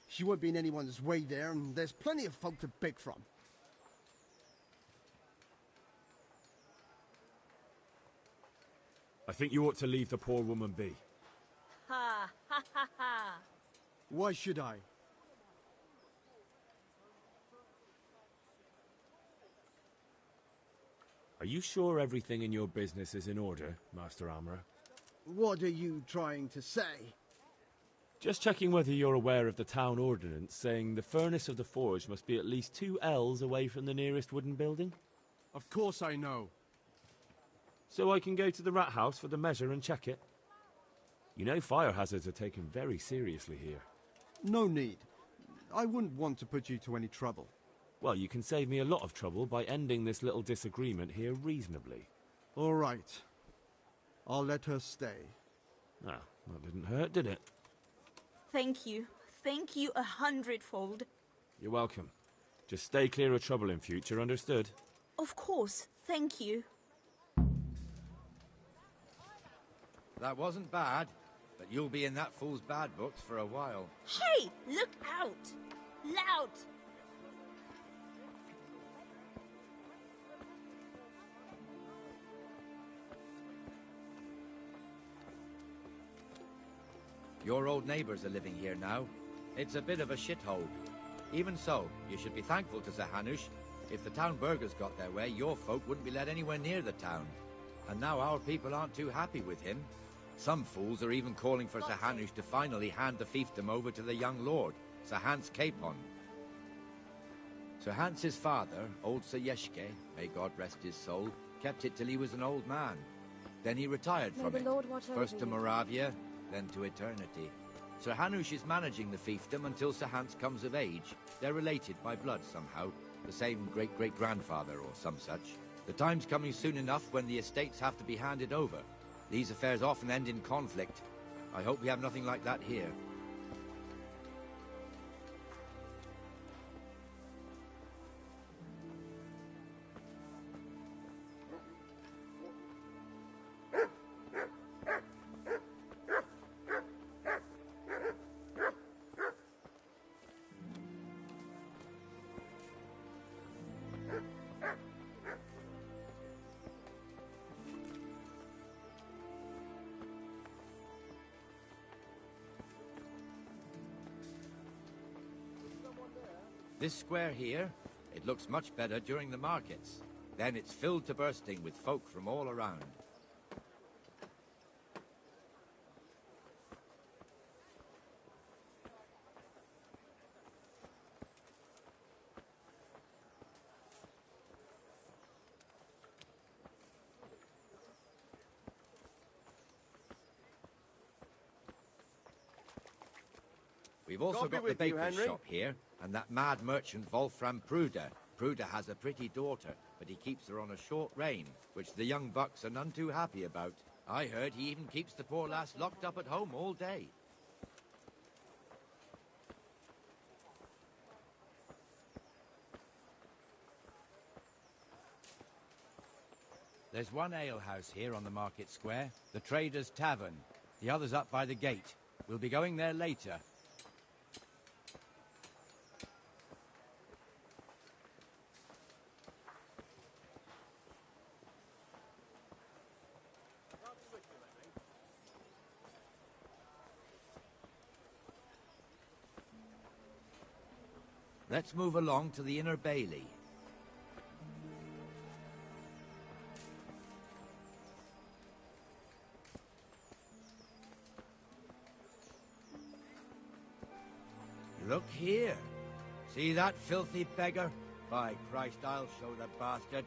She won't be in anyone's way there, and there's plenty of folk to beg from. I think you ought to leave the poor woman be. Ha, ha, ha, ha. Why should I? Are you sure everything in your business is in order, Master Armourer? What are you trying to say? Just checking whether you're aware of the town ordinance saying the furnace of the forge must be at least 2 ells away from the nearest wooden building. Of course I know. So I can go to the rat house for the measure and check it? You know fire hazards are taken very seriously here. No need. I wouldn't want to put you to any trouble. Well, you can save me a lot of trouble by ending this little disagreement here reasonably. All right. I'll let her stay. Ah, that didn't hurt, did it? Thank you. Thank you 100-fold. You're welcome. Just stay clear of trouble in future, understood? Of course. Thank you. That wasn't bad, but you'll be in that fool's bad books for a while. Hey! Look out! Loud! Your old neighbours are living here now. It's a bit of a shithole. Even so, you should be thankful to Zahanush. If the town burghers got their way, your folk wouldn't be let anywhere near the town. And now our people aren't too happy with him. Some fools are even calling for Zahanush to finally hand the fiefdom over to the young lord, Sir Hans Capon. Sir Hans's father, old Sir Yeshke, may God rest his soul, kept it till he was an old man. Then he retired from it, first to Moravia, then to eternity. Sir Hanush is managing the fiefdom until Sir Hans comes of age. They're related by blood somehow, the same great-great-grandfather or some such. The time's coming soon enough when the estates have to be handed over. These affairs often end in conflict. I hope we have nothing like that here. This square here, it looks much better during the markets. Then it's filled to bursting with folk from all around. We've also God be got the with you, baker's Henry. shop here, and that mad merchant Wolfram Pruder. Pruder has a pretty daughter, but he keeps her on a short rein, which the young bucks are none too happy about. I heard he even keeps the poor lass locked up at home all day. There's one alehouse here on the market square, the Trader's Tavern. The other's up by the gate. We'll be going there later. Let's move along to the Inner Bailey. Look here. See that filthy beggar? By Christ, I'll show the bastard.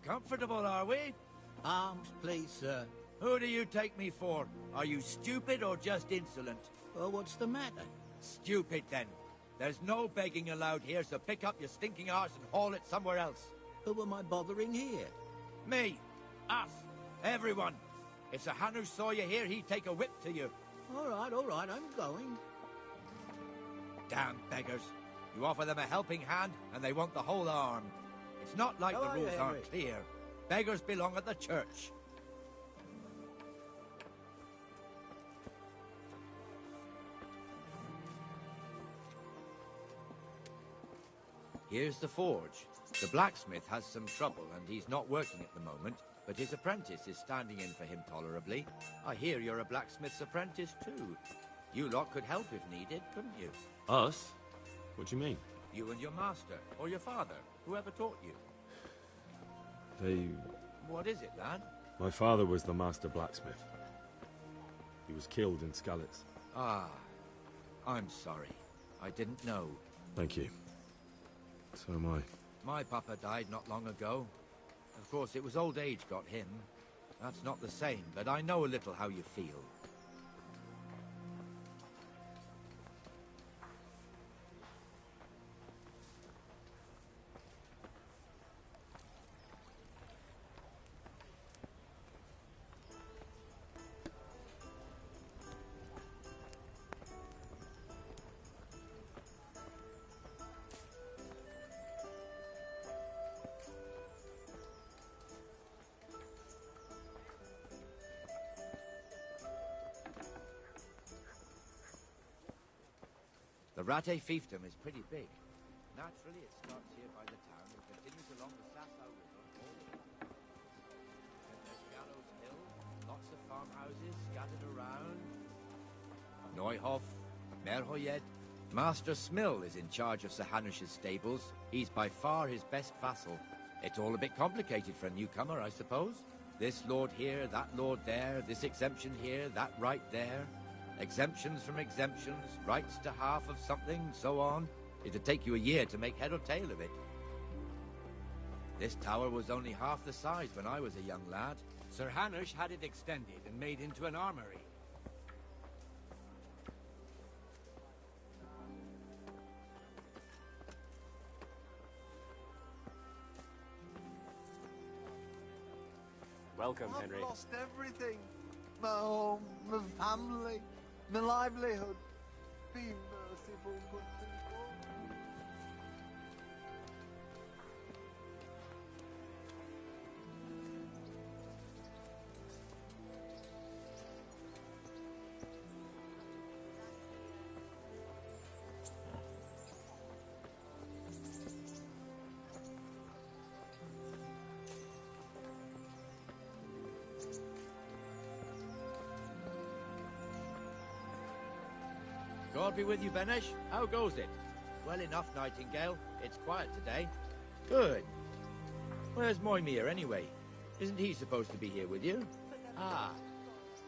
Comfortable, are we? Arms, please, sir. Who do you take me for? Are you stupid or just insolent? Well, what's the matter? Stupid, then. There's no begging allowed here, so pick up your stinking arse and haul it somewhere else. Who am I bothering here? Me. Us. Everyone. If Sir Hanush saw you here, he'd take a whip to you. All right, I'm going. Damn beggars. You offer them a helping hand, and they want the whole arm. It's not like How the are you, rules aren't Henry? clear. Beggars belong at the church. Here's the forge. The blacksmith has some trouble, and he's not working at the moment, but his apprentice is standing in for him tolerably. I hear you're a blacksmith's apprentice, too. You lot could help if needed, couldn't you? Us? What do you mean? You and your master, or your father, whoever taught you. What is it, lad? My father was the master blacksmith. He was killed in Skalitz. Ah, I'm sorry. I didn't know. Thank you. So am I. My papa died not long ago. Of course, it was old age got him. That's not the same, but I know a little how you feel. The Rate fiefdom is pretty big. Naturally, it starts here by the town and continues along the Sasau River all the way. Then there's Gallows Hill, lots of farmhouses scattered around. Neuhof, Merhoyed. Master Smill is in charge of Sir Hanush's stables. He's by far his best vassal. It's all a bit complicated for a newcomer, I suppose. This lord here, that lord there, this exemption here, that right there. Exemptions from exemptions, rights to half of something, so on. It'd take you a year to make head or tail of it. This tower was only half the size when I was a young lad. Sir Hanush had it extended and made into an armory. Welcome, Henry. I've lost everything. My home, my family, my livelihood. Be merciful, good people. God be with you, Benesh. How goes it? Well enough, Nightingale. It's quiet today. Good. Where's Moimir, anyway? Isn't he supposed to be here with you? Ah,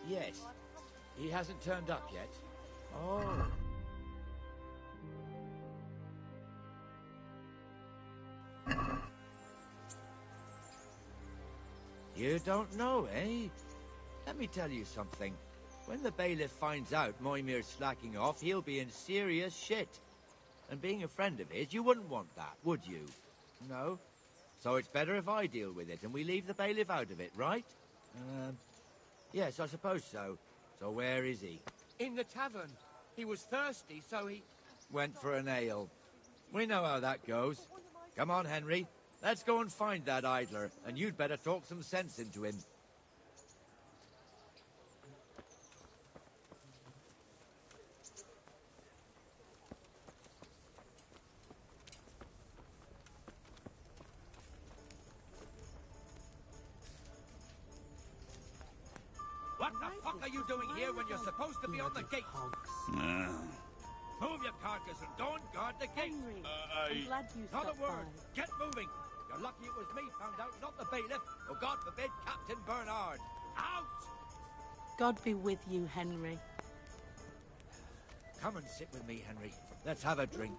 yes. He hasn't turned up yet. Oh. You don't know, eh? Let me tell you something. When the bailiff finds out Moimir's slacking off, he'll be in serious shit. And being a friend of his, you wouldn't want that, would you? No? So it's better if I deal with it and we leave the bailiff out of it, right? Yes, I suppose so. So where is he? In the tavern. He was thirsty, so he... Went for an ale. We know how that goes. Come on, Henry. Let's go and find that idler, and you'd better talk some sense into him. What the fuck are you doing here when you're supposed to be on the gate? Move your carcass and go and guard the gate. I'm glad you Not a stopped word. by. Get moving. You're lucky it was me found out, not the bailiff, or God forbid, Captain Bernard. Out! God be with you, Henry. Come and sit with me, Henry. Let's have a drink.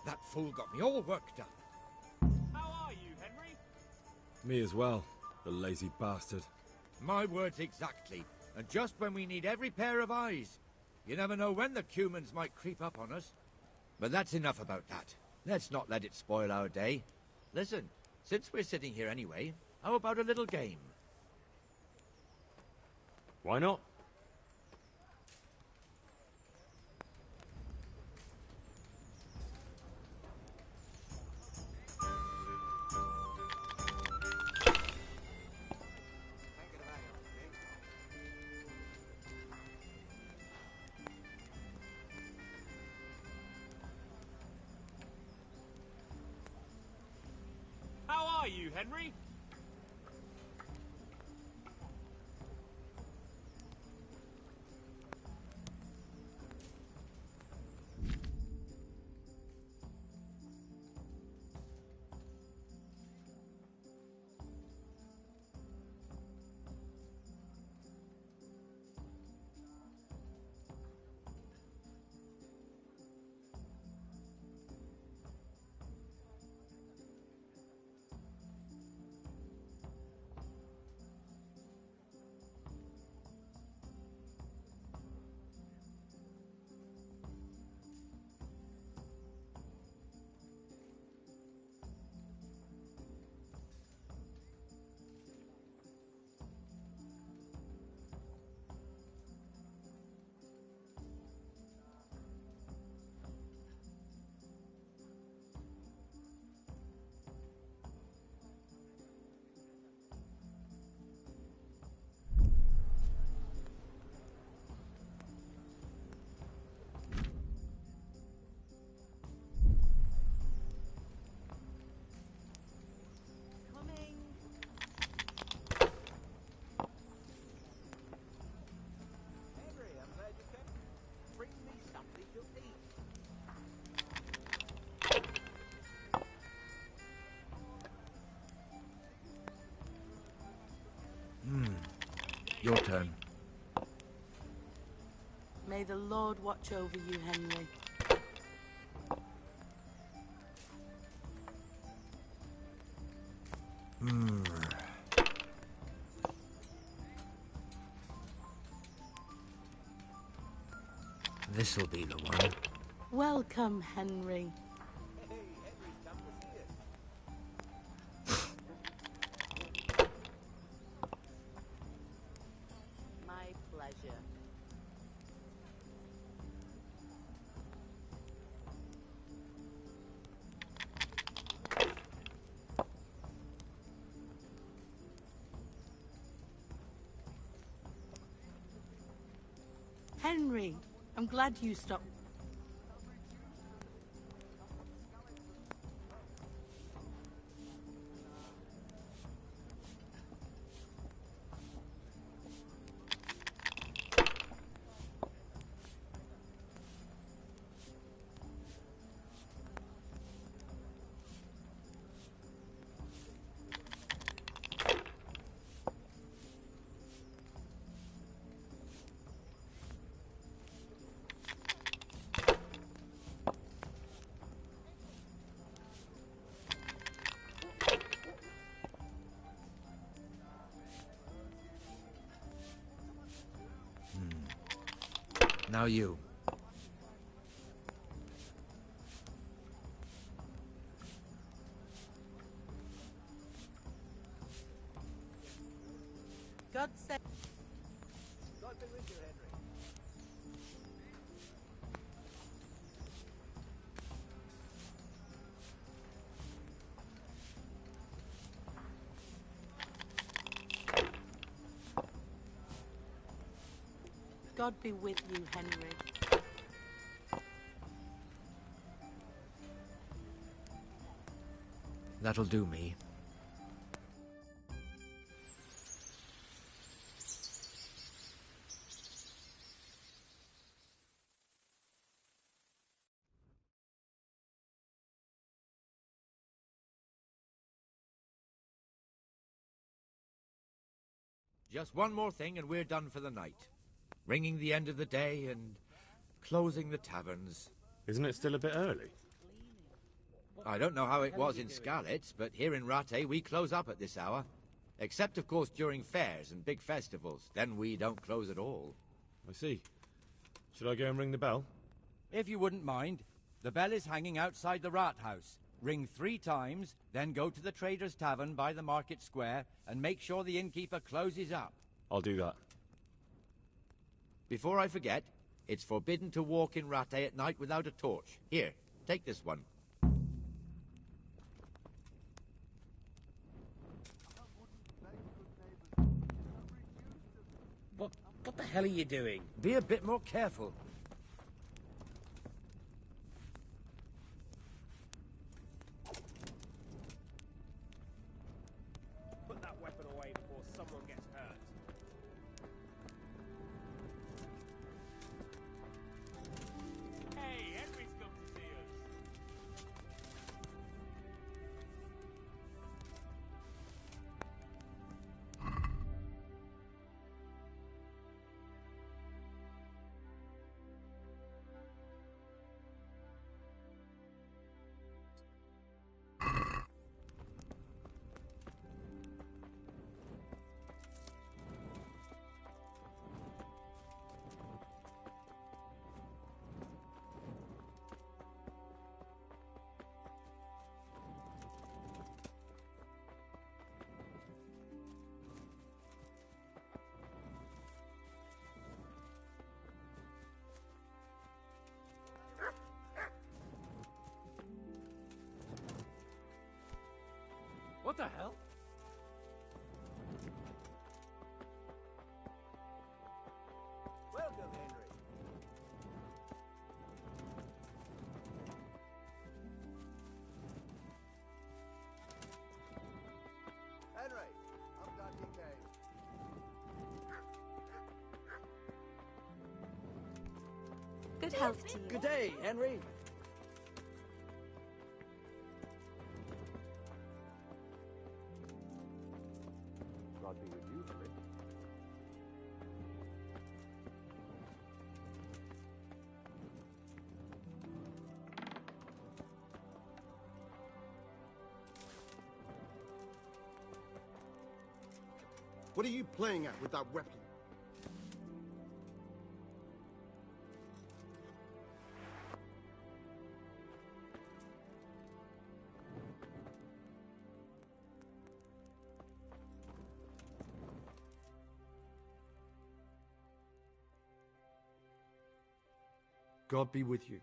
That fool got me all worked up. How are you, Henry? Me as well, the lazy bastard. My words exactly. And just when we need every pair of eyes. You never know when the Cumans might creep up on us. But that's enough about that. Let's not let it spoil our day. Listen, since we're sitting here anyway, how about a little game? Why not? How are you, Henry? Your turn. May the Lord watch over you, Henry. This'll be the one. Welcome, Henry. My pleasure. Henry, I'm glad you stopped. Now you. God save. God be with you, Henry. God be with you, Henry. That'll do me. Just one more thing and we're done for the night. Ringing the end of the day and closing the taverns. Isn't it still a bit early? I don't know how it was in Skalitz, but here in Rattay we close up at this hour. Except, of course, during fairs and big festivals. Then we don't close at all. I see. Should I go and ring the bell? If you wouldn't mind. The bell is hanging outside the Rat House. Ring 3 times, then go to the Trader's Tavern by the Market Square and make sure the innkeeper closes up. I'll do that. Before I forget, it's forbidden to walk in Rattay at night without a torch. Here, take this one. What the hell are you doing? Be a bit more careful. Put that weapon away before someone gets hurt. Hey, Henry's come to see us. What the hell? Welcome, Henry. Henry, I'm glad you came. Good health to you. Good day, Henry. God be with you, Henry. What are you playing at with that weapon? God be with you.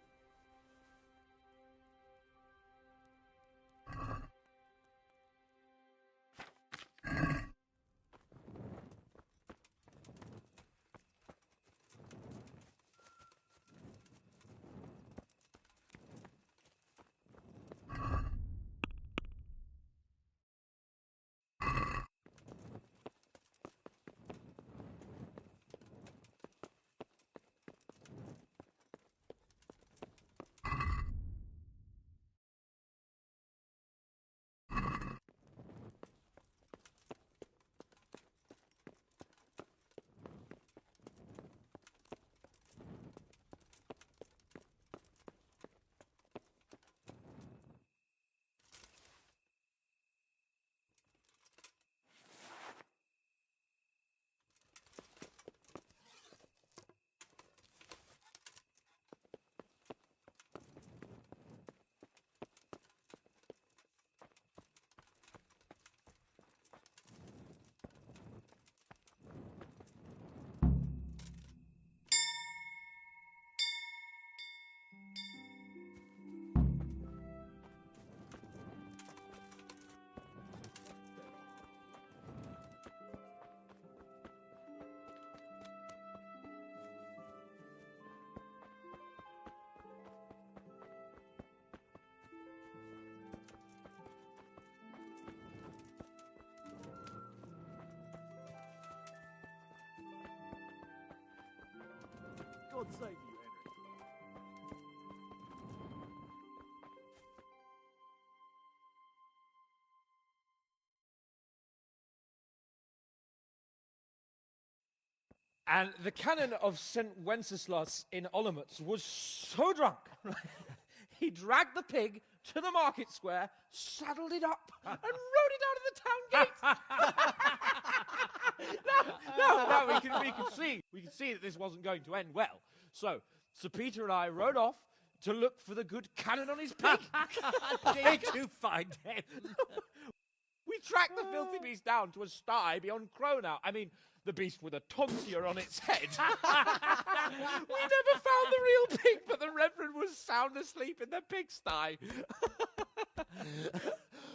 God save you, Henry. And the canon of St. Wenceslas in Olomouc was so drunk, he dragged the pig to the market square, saddled it up, and rode it out of the town gate. No, we could see that this wasn't going to end well. So, Sir Peter and I rode off to look for the good canon on his pig. Did you find him? We tracked the filthy beast down to a sty beyond Cronau. I mean, the beast with a tonsure on its head. We never found the real pig, but the Reverend was sound asleep in the pigsty.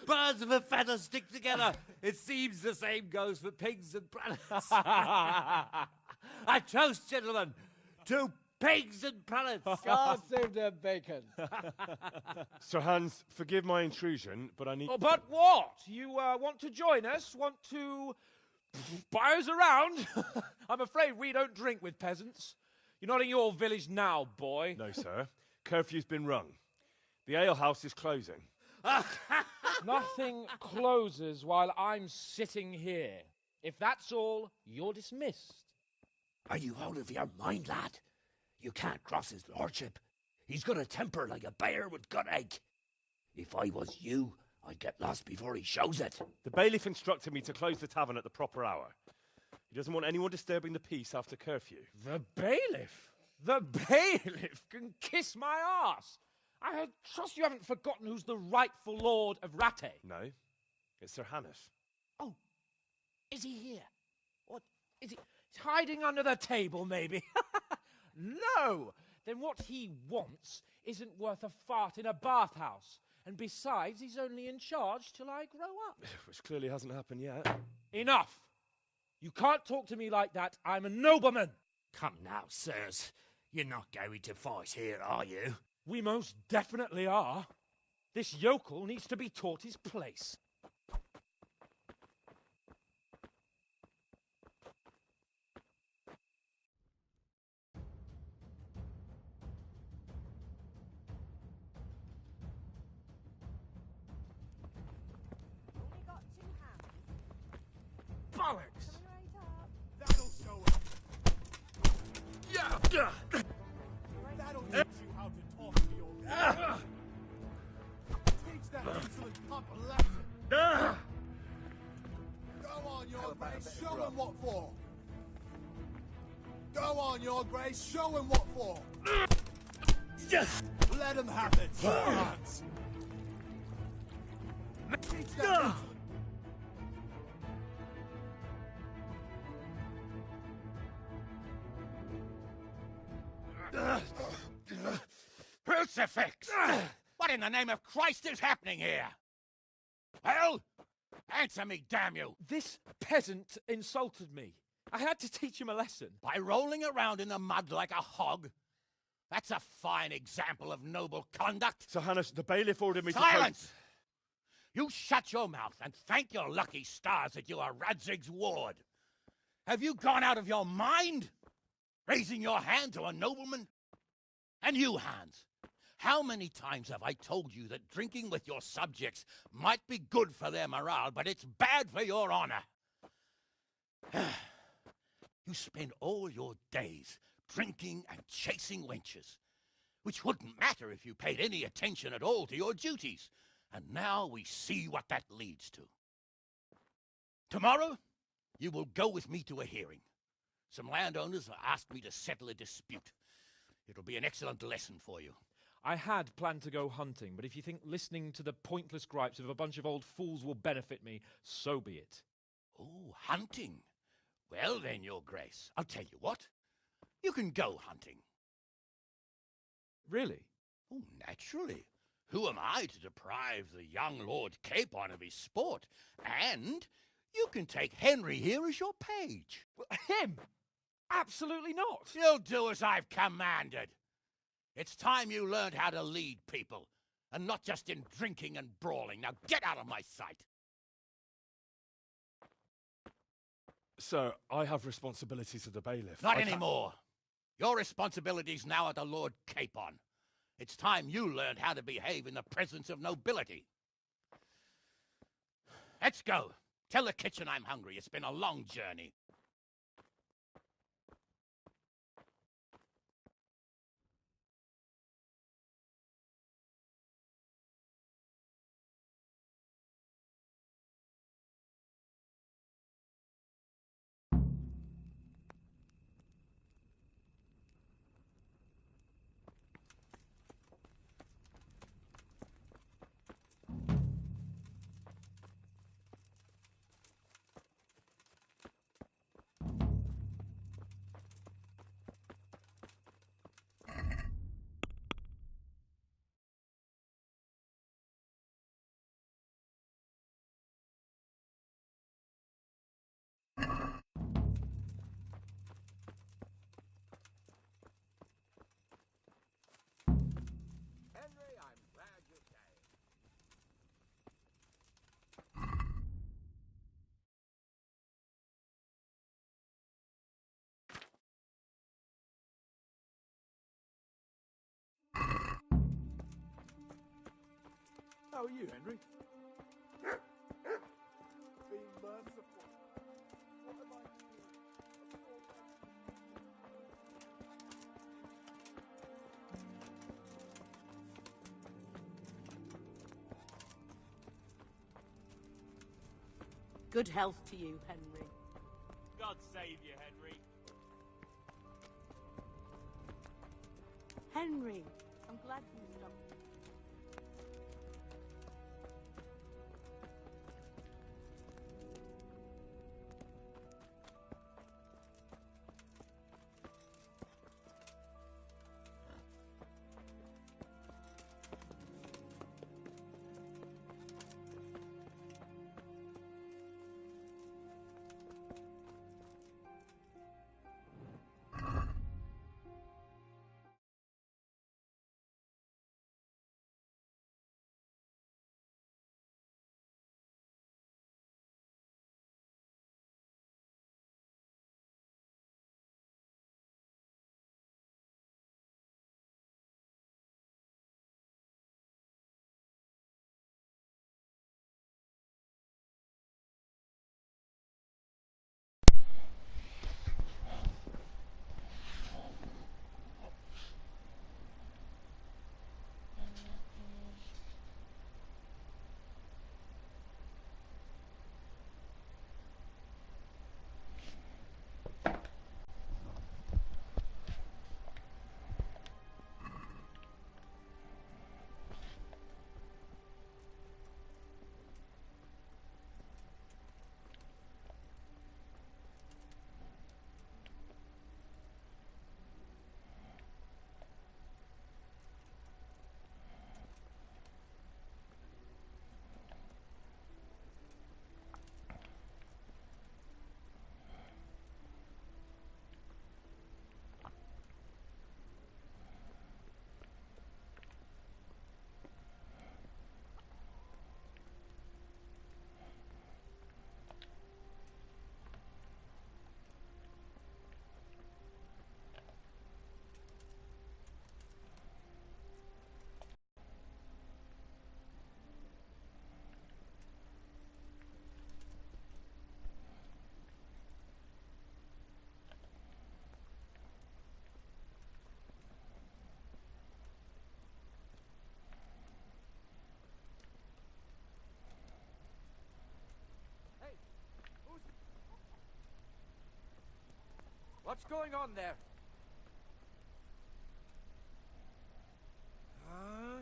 Birds of a feather stick together. It seems the same goes for pigs and prelates. I toast, gentlemen, to pigs and prelates. God save their bacon. Sir Hans, forgive my intrusion, but I need... Oh, but what? You want to join us? Want to buy us around? I'm afraid we don't drink with peasants. You're not in your village now, boy. No, sir. Curfew's been rung. The alehouse is closing. Nothing closes while I'm sitting here. If that's all, you're dismissed. Are you out of your mind, lad? You can't cross his lordship. He's got a temper like a bear with gut ache. If I was you, I'd get lost before he shows it. The bailiff instructed me to close the tavern at the proper hour. He doesn't want anyone disturbing the peace after curfew. The bailiff? The bailiff can kiss my arse. I trust you haven't forgotten who's the rightful lord of Rattay. No, it's Sir Hannes. Oh, is he here? What, is he he's hiding under the table, maybe? No! Then what he wants isn't worth a fart in a bathhouse. And besides, he's only in charge till I grow up. Which clearly hasn't happened yet. Enough! You can't talk to me like that. I'm a nobleman. Come now, sirs. You're not going to fight here, are you? We most definitely are. This yokel needs to be taught his place. Bollocks! That'll show up. Yeah. That'll teach you how to talk to your Teach that insolent pup a lesson. Go on, your grace, show him what for. Go on, your grace, show him what for. Let him have it, Hans. Teach that insolent. Crucifix! What in the name of Christ is happening here? Well, answer me, damn you! This peasant insulted me. I had to teach him a lesson. By rolling around in the mud like a hog? That's a fine example of noble conduct. Sir Hannes, the bailiff ordered me to... Silence! You shut your mouth and thank your lucky stars that you are Radzig's ward. Have you gone out of your mind? Raising your hand to a nobleman? And you, Hans, how many times have I told you that drinking with your subjects might be good for their morale, but it's bad for your honor? You spend all your days drinking and chasing wenches, which wouldn't matter if you paid any attention at all to your duties. And now we see what that leads to. Tomorrow, you will go with me to a hearing. Some landowners have asked me to settle a dispute. It'll be an excellent lesson for you. I had planned to go hunting, but if you think listening to the pointless gripes of a bunch of old fools will benefit me, so be it. Oh, hunting. Well then, your grace, I'll tell you what. You can go hunting. Really? Oh, naturally. Who am I to deprive the young Lord Capon of his sport? And you can take Henry here as your page. Him? Absolutely not. You'll do as I've commanded. It's time you learned how to lead people, and not just in drinking and brawling. Now get out of my sight. Sir, I have responsibilities of the bailiff. Not anymore. Your responsibilities now are the Lord Capon. It's time you learned how to behave in the presence of nobility. Let's go. Tell the kitchen I'm hungry. It's been a long journey. Henry, I'm glad you came. How are you, Henry? Be merciful. What am I doing? Good health to you, Henry. God save you, Henry. Henry, I'm glad you stopped. What's going on there? Huh?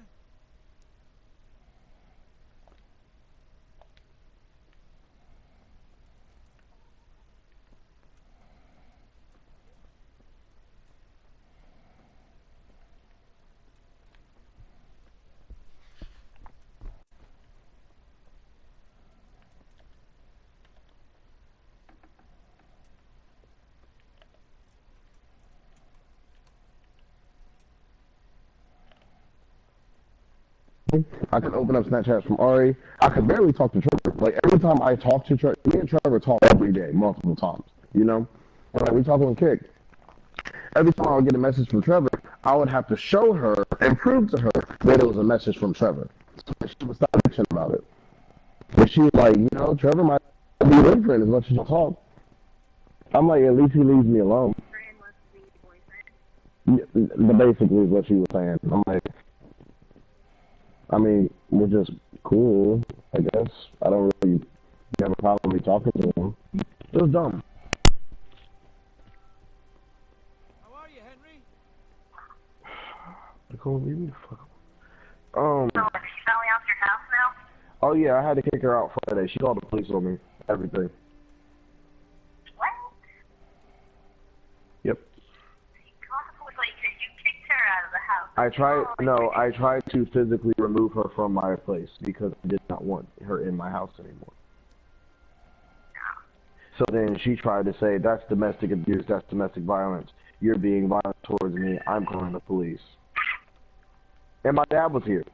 I could open up Snapchat from Ari. I could barely talk to Trevor. Like, every time I talk to Trevor, me and Trevor talk every day, multiple times, you know? And, like, we talk on Kick. every time I would get a message from Trevor, I would have to show her and prove to her that it was a message from Trevor. So she would stop bitching about it. But she was like, you know, Trevor might be your boyfriend as much as you talk. I'm like, at least he leaves me alone. Basically is what she was saying. I'm like, I mean, we're just cool, I guess. I don't really have a problem with me talking to him. It was dumb. How are you, Henry? Nicole, leave me the fuck up. So, is she finally out your house now? Oh yeah, I had to kick her out Friday. She called the police on me. Everything. What? Yep. You called the police, like, you kicked her out of the house. I tried to physically remove her from my place because I did not want her in my house anymore. So then she tried to say, that's domestic abuse, that's domestic violence. You're being violent towards me. I'm calling the police. And my dad was here.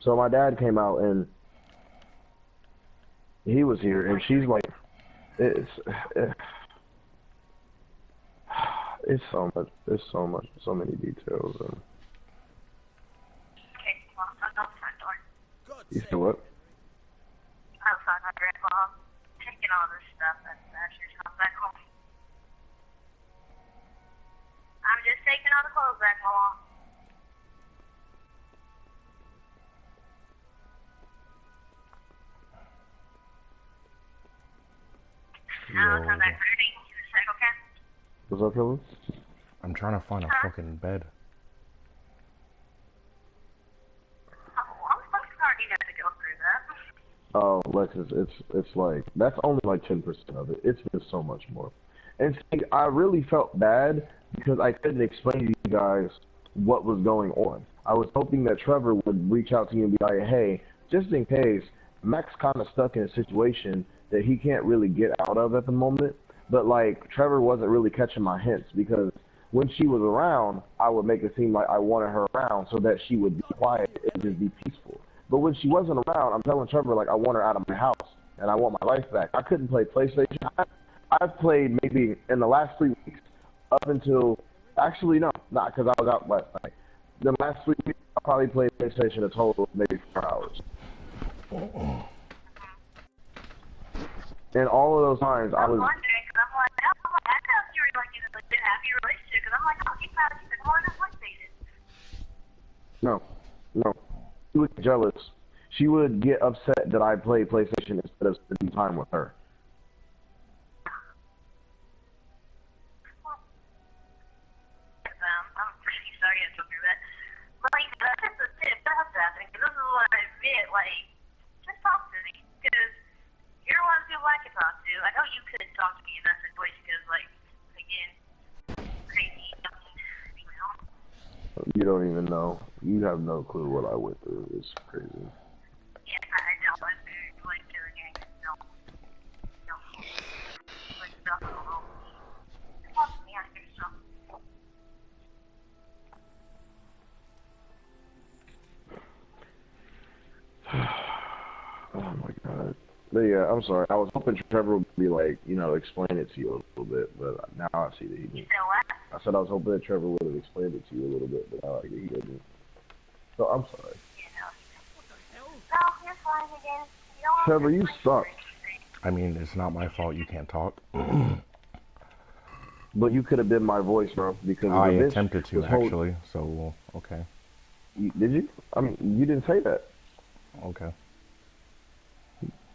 So my dad came out and he was here, and she's like, it's so much, so many details. And Okay, well, I'm out the front door. you said what? Outside my grandma, taking all this stuff, and she's come back home. I'm just taking all the clothes back home. I'll come back for you in a sec, okay? What's up, Kevin? I'm trying to find a fucking bed. I'm fucking sorry you have to go through that. Oh, Lexus, it's like, that's only like 10% of it. It's just so much more. And see, I really felt bad because I couldn't explain to you guys what was going on. I was hoping that Trevor would reach out to you and be like, hey, just in case, Mac's kind of stuck in a situation that he can't really get out of at the moment. But like, Trevor wasn't really catching my hints because when she was around, I would make it seem like I wanted her around so that she would be quiet and just be peaceful. But when she wasn't around, I'm telling Trevor, like, I want her out of my house and I want my life back. I couldn't play PlayStation. I've played maybe in the last 3 weeks up until, actually no, not because I was out last night. The last 3 weeks, I probably played PlayStation a total of maybe 4 hours. And all of those times, I was... I'm wondering, because I'm like, I thought you were like in a legit happy relationship, because I'm like, oh, you probably keep it more than PlayStation. No. She would get jealous. She would get upset that I played PlayStation instead of spending time with her. I'm pretty sorry I took through that. But like, that's just a tip. That's happening, because this is what I meant, like, just talk to me, because you're one who I can talk to. I know you couldn't talk to me in that situation, because, like, again, crazy, you know. You don't even know. You have no clue what I went through. It's crazy. Yeah, I don't want to, like, do it again, no. Like, stuff going on. Talk to me after stuff. Oh my god. But yeah, I'm sorry. I was hoping Trevor would be like, you know, explain it to you a little bit, but now I see that he didn't. You said what? I said I was hoping that Trevor would have explained it to you a little bit, but now he didn't. So I'm sorry. No, you're fine again. You don't Trevor, you suck. I mean, it's not my fault you can't talk. But you could have been my voice, bro, because I of this, attempted to, this whole... actually, so, okay. Did you? I mean, you didn't say that. Okay.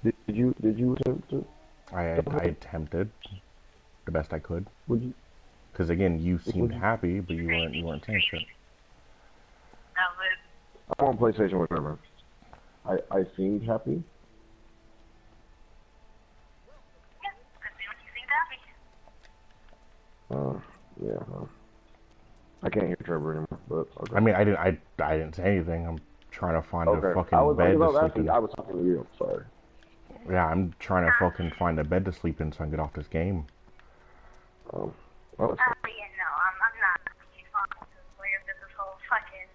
Did you attempt to? I attempted the best I could. Would you? Because again, you seemed happy, but you weren't saying shit. I'm on PlayStation with Trevor. I seemed happy. Yeah. I can't hear Trevor anymore. But okay. I mean, I didn't say anything. I'm trying to find a fucking bed to sleep in. I was talking to you. I'm sorry. Yeah, I'm trying to fucking find a bed to sleep in so I can get off this game. Well, yeah, no, I'm not. He's fine. This whole fucking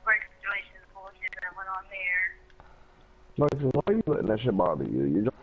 work situation bullshit that went on there. Like, why are you letting that shit bother you? You're just